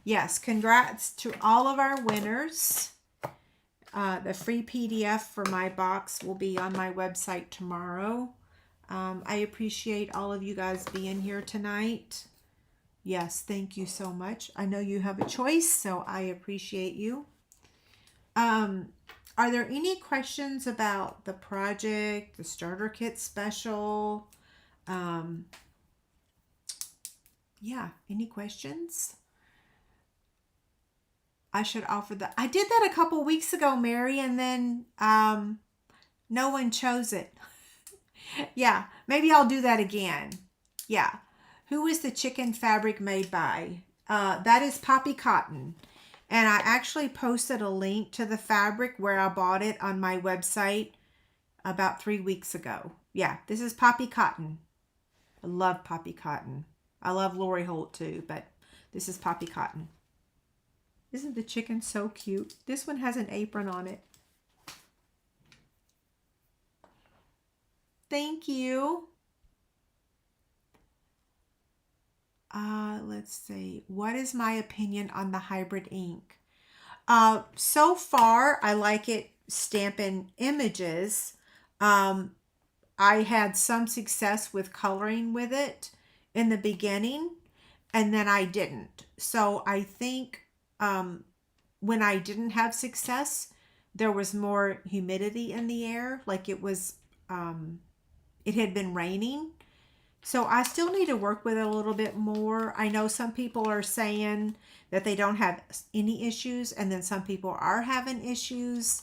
Yes, congrats to all of our winners. The free PDF for my box will be on my website tomorrow. I appreciate all of you guys being here tonight. Yes, thank you so much. I know you have a choice, so I appreciate you. Are there any questions about the project, the starter kit special? Yeah, any questions? I should offer that. I did that a couple weeks ago, Mary, and then no one chose it. Yeah, maybe I'll do that again. Yeah. Who is the chicken fabric made by? That is Poppy Cotton. And I actually posted a link to the fabric where I bought it on my website about 3 weeks ago. Yeah, this is Poppy Cotton. I love Poppy Cotton. I love Lori Holt too, but this is Poppy Cotton. Isn't the chicken so cute? This one has an apron on it. Thank you. Let's see. What is my opinion on the hybrid ink? So far, I like it Stampin' Images. I had some success with coloring with it in the beginning, and then I didn't. So I think when I didn't have success, there was more humidity in the air, like it had been raining. So I still need to work with it a little bit more. I know some people are saying that they don't have any issues, and then some people are having issues.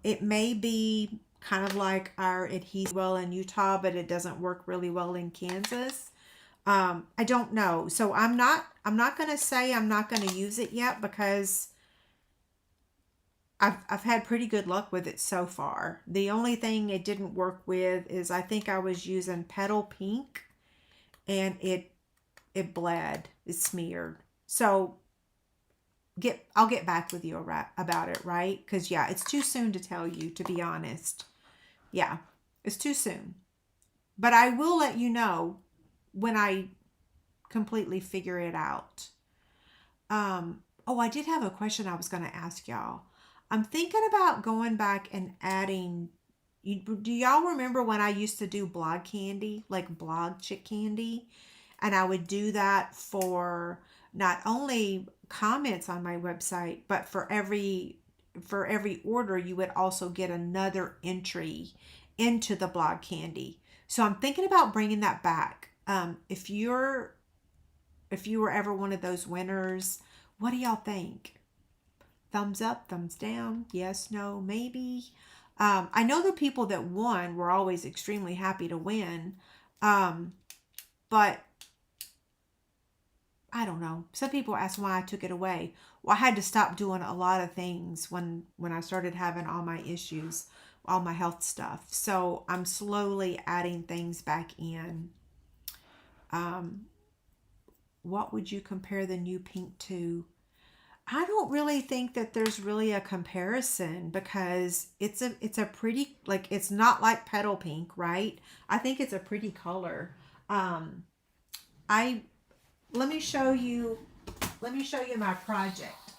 It may be kind of like our adhesive well in Utah, but it doesn't work really well in Kansas. I don't know. So I'm not going to say I'm not going to use it yet, because I've had pretty good luck with it so far. The only thing it didn't work with is I think I was using Petal Pink, and it bled. It smeared. So I'll get back with you about it, right? Because yeah, it's too soon to tell you, to be honest. Yeah, it's too soon. But I will let you know when I completely figure it out. Oh, I did have a question I was going to ask y'all. I'm thinking about going back and adding. Do y'all remember when I used to do blog candy, like blog chick candy? And I would do that for not only comments on my website, but for every order, you would also get another entry into the blog candy. So I'm thinking about bringing that back. If you were ever one of those winners, what do y'all think? Thumbs up, thumbs down, yes, no, maybe. I know the people that won were always extremely happy to win, but I don't know. Some people ask why I took it away. Well, I had to stop doing a lot of things when I started having all my issues, all my health stuff. So I'm slowly adding things back in. What would you compare the new pink to? I don't really think that there's really a comparison, because it's a pretty, like, it's not like Petal Pink, right? I think it's a pretty color. Let me show you my project,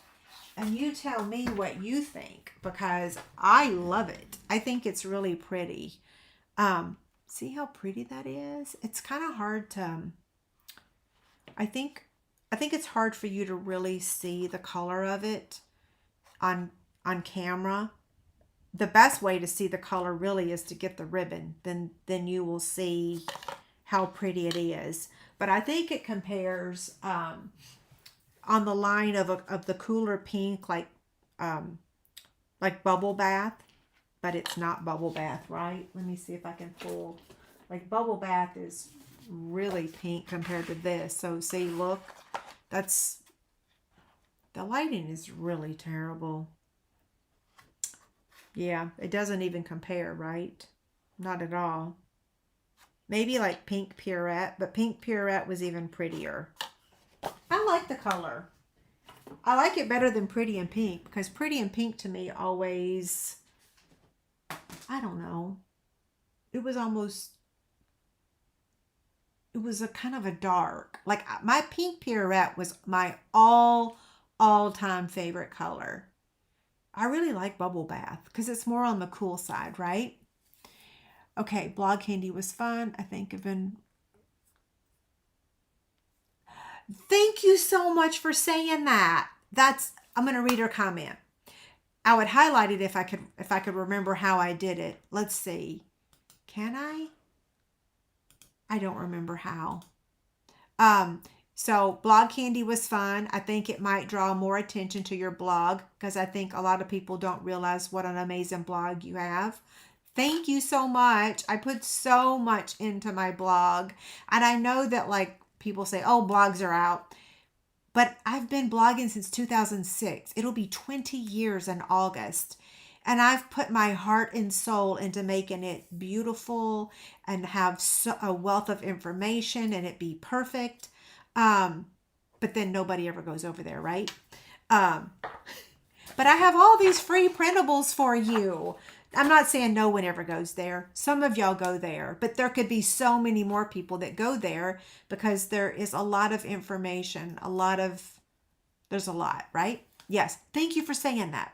and you tell me what you think, because I love it. I think it's really pretty. See how pretty that is? It's kind of hard to, I think it's hard for you to really see the color of it on camera. The best way to see the color really is to get the ribbon. Then you will see how pretty it is. But I think it compares on the line of the cooler pink, like Bubble Bath, but it's not Bubble Bath, right? Let me see if I can pull. Like Bubble Bath is really pink compared to this. So see, look, that's, the lighting is really terrible. Yeah, it doesn't even compare, right? Not at all. Maybe like Pink Purette, but Pink Purette was even prettier. I like the color. I like it better than Pretty in Pink, because Pretty in Pink to me always, I don't know, it was a kind of a dark, like my Pink Purette was my all-time favorite color. I really like Bubble Bath because it's more on the cool side, right? Okay, blog candy was fun. I think thank you so much for saying that. I'm going to read her comment. I would highlight it if I could remember how I did it. Let's see. Can I? I don't remember how. So blog candy was fun. I think it might draw more attention to your blog, because I think a lot of people don't realize what an amazing blog you have. Thank you so much. I put so much into my blog, and I know that, like, people say, oh, blogs are out, but I've been blogging since 2006. It'll be 20 years in August. And I've put my heart and soul into making it beautiful and have a wealth of information and it be perfect. But then nobody ever goes over there, right? But I have all these free printables for you. I'm not saying no one ever goes there. Some of y'all go there, but there could be so many more people that go there because there is a lot of information, there's a lot, right? Yes. Thank you for saying that.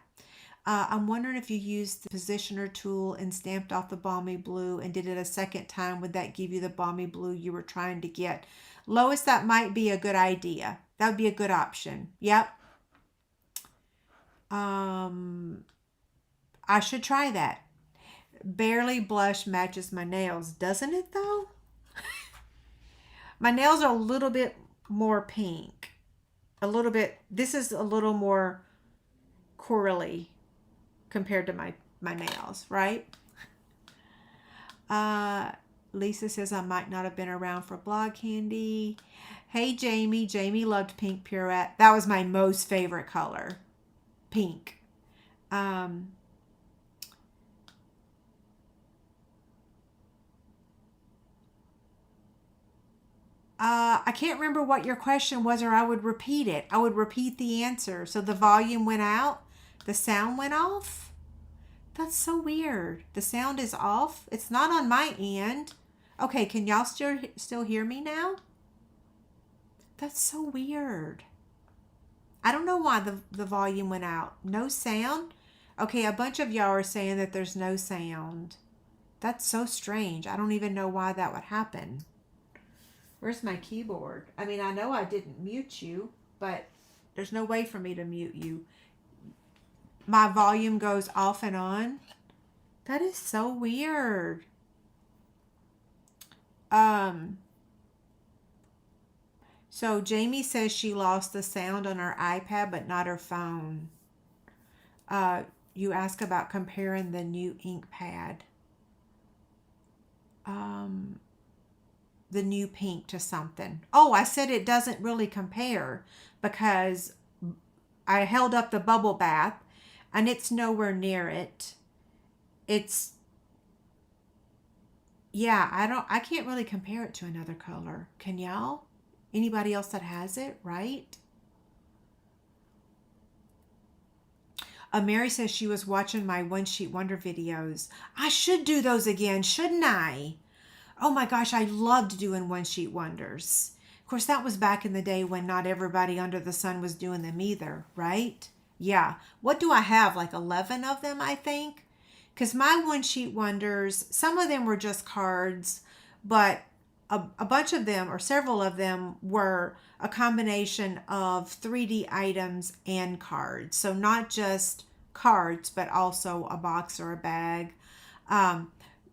I'm wondering if you used the positioner tool and stamped off the balmy blue and did it a second time, would that give you the balmy blue you were trying to get? Lois, that might be a good idea. That would be a good option. Yep. I should try that. Barely blush matches my nails, doesn't it though? My nails are a little bit more pink. This is a little more corally compared to my nails, right? Lisa says I might not have been around for blog candy. Hey Jamie. Jamie loved pink Purette. That was my most favorite color. Pink. I can't remember what your question was, or I would repeat it. I would repeat the answer. So the volume went out, the sound went off. That's so weird. The sound is off. It's not on my end. Okay, can y'all still hear me now? That's so weird. I don't know why the volume went out. No sound? Okay, a bunch of y'all are saying that there's no sound. That's so strange. I don't even know why that would happen. Where's my keyboard? I mean, I know I didn't mute you, but there's no way for me to mute you. My volume goes off and on. That is so weird. So Jamie says she lost the sound on her iPad, but not her phone. You ask about comparing the new ink pad. The new pink to something. Oh, I said it doesn't really compare because I held up the bubble bath and it's nowhere near it. I can't really compare it to another color. Can y'all? Anybody else that has it, right? Mary says she was watching my One Sheet Wonder videos. I should do those again, shouldn't I? Oh my gosh, I loved doing One Sheet Wonders. Of course, that was back in the day when not everybody under the sun was doing them either, right? Yeah. What do I have? Like 11 of them, I think? Because my One Sheet Wonders, some of them were just cards, but a bunch of them, or several of them, were a combination of 3D items and cards. So not just cards, but also a box or a bag.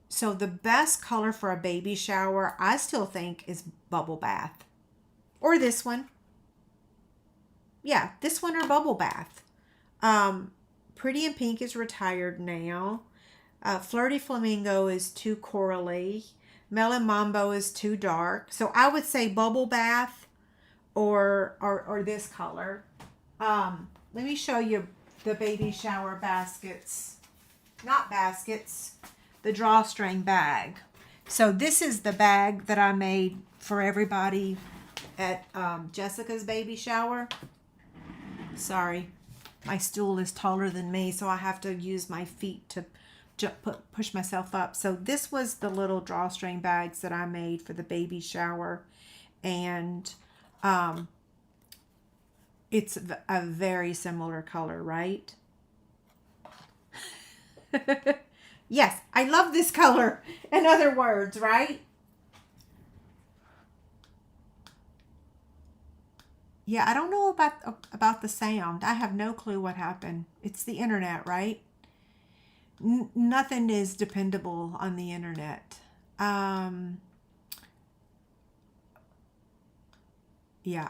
So the best color for a baby shower, I still think, is Bubble Bath. Or this one. Yeah, this one or Bubble Bath. Pretty in Pink is retired now. Flirty Flamingo is too corally. Melon Mambo is too dark. So I would say Bubble Bath or this color. Let me show you the baby shower baskets. Not baskets. The drawstring bag. So this is the bag that I made for everybody at Jessica's baby shower. Sorry, my stool is taller than me, so I have to use my feet to push myself up. So this was the little drawstring bags that I made for the baby shower, and it's a very similar color, right? Yes, I love this color. In other words, right? Yeah, I don't know about the sound. I have no clue what happened. It's the internet, right? Nothing is dependable on the internet. Yeah,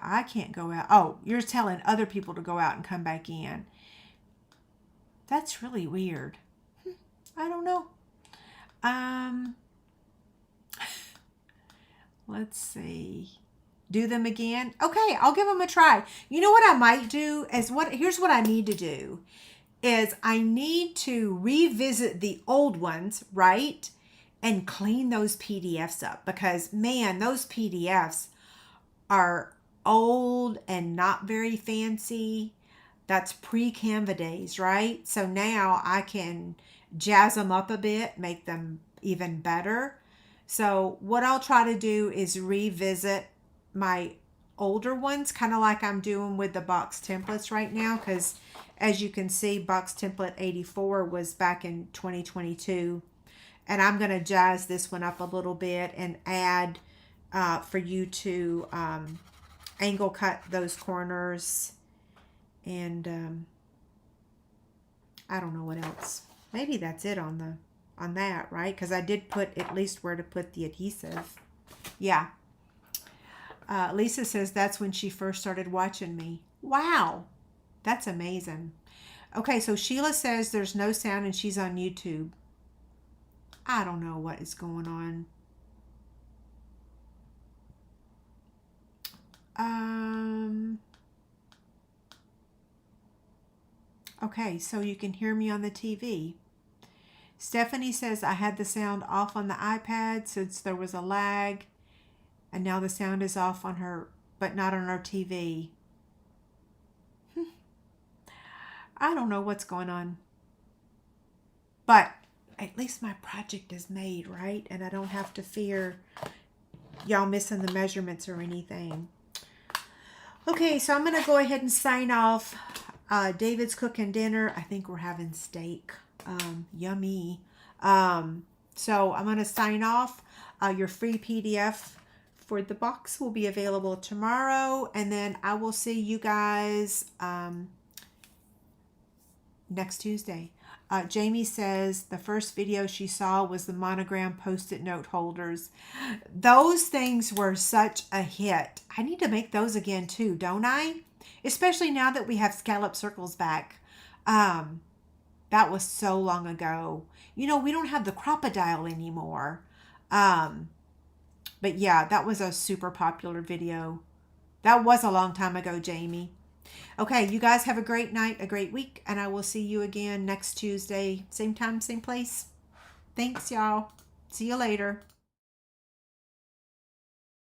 I can't go out. Oh, you're telling other people to go out and come back in. That's really weird. I don't know. Let's see. Do them again. Okay, I'll give them a try. You know what I might do is here's what I need to do is I need to revisit the old ones, right? And clean those PDFs up because man, those PDFs are old and not very fancy. That's pre-Canva days, right? So now I can jazz them up a bit, make them even better. So what I'll try to do is revisit my older ones, kind of like I'm doing with the box templates right now, because as you can see, box template 84 was back in 2022, and I'm going to jazz this one up a little bit and add for you to angle cut those corners, and I don't know what else. Maybe that's it on that, right? Because I did put at least where to put the adhesive. Yeah. Lisa says that's when she first started watching me. Wow. That's amazing. Okay, so Sheila says there's no sound and she's on YouTube. I don't know what is going on. Okay, so you can hear me on the TV. Stephanie says I had the sound off on the iPad since there was a lag, and now the sound is off on her, but not on our TV. I don't know what's going on. But at least my project is made, right? And I don't have to fear y'all missing the measurements or anything. Okay, so I'm going to go ahead and sign off. David's cooking dinner. I think we're having steak. Yummy. So I'm going to sign off. Your free PDF for the box will be available tomorrow. And then I will see you guys next Tuesday. Jamie says the first video she saw was the monogram Post-it note holders. Those things were such a hit. I need to make those again too, don't I? Especially now that we have scallop circles back. That was so long ago. You know, we don't have the crocodile anymore. But yeah, that was a super popular video. That was a long time ago, Jamie. Okay, you guys have a great night, a great week, and I will see you again next Tuesday. Same time, same place. Thanks, y'all. See you later.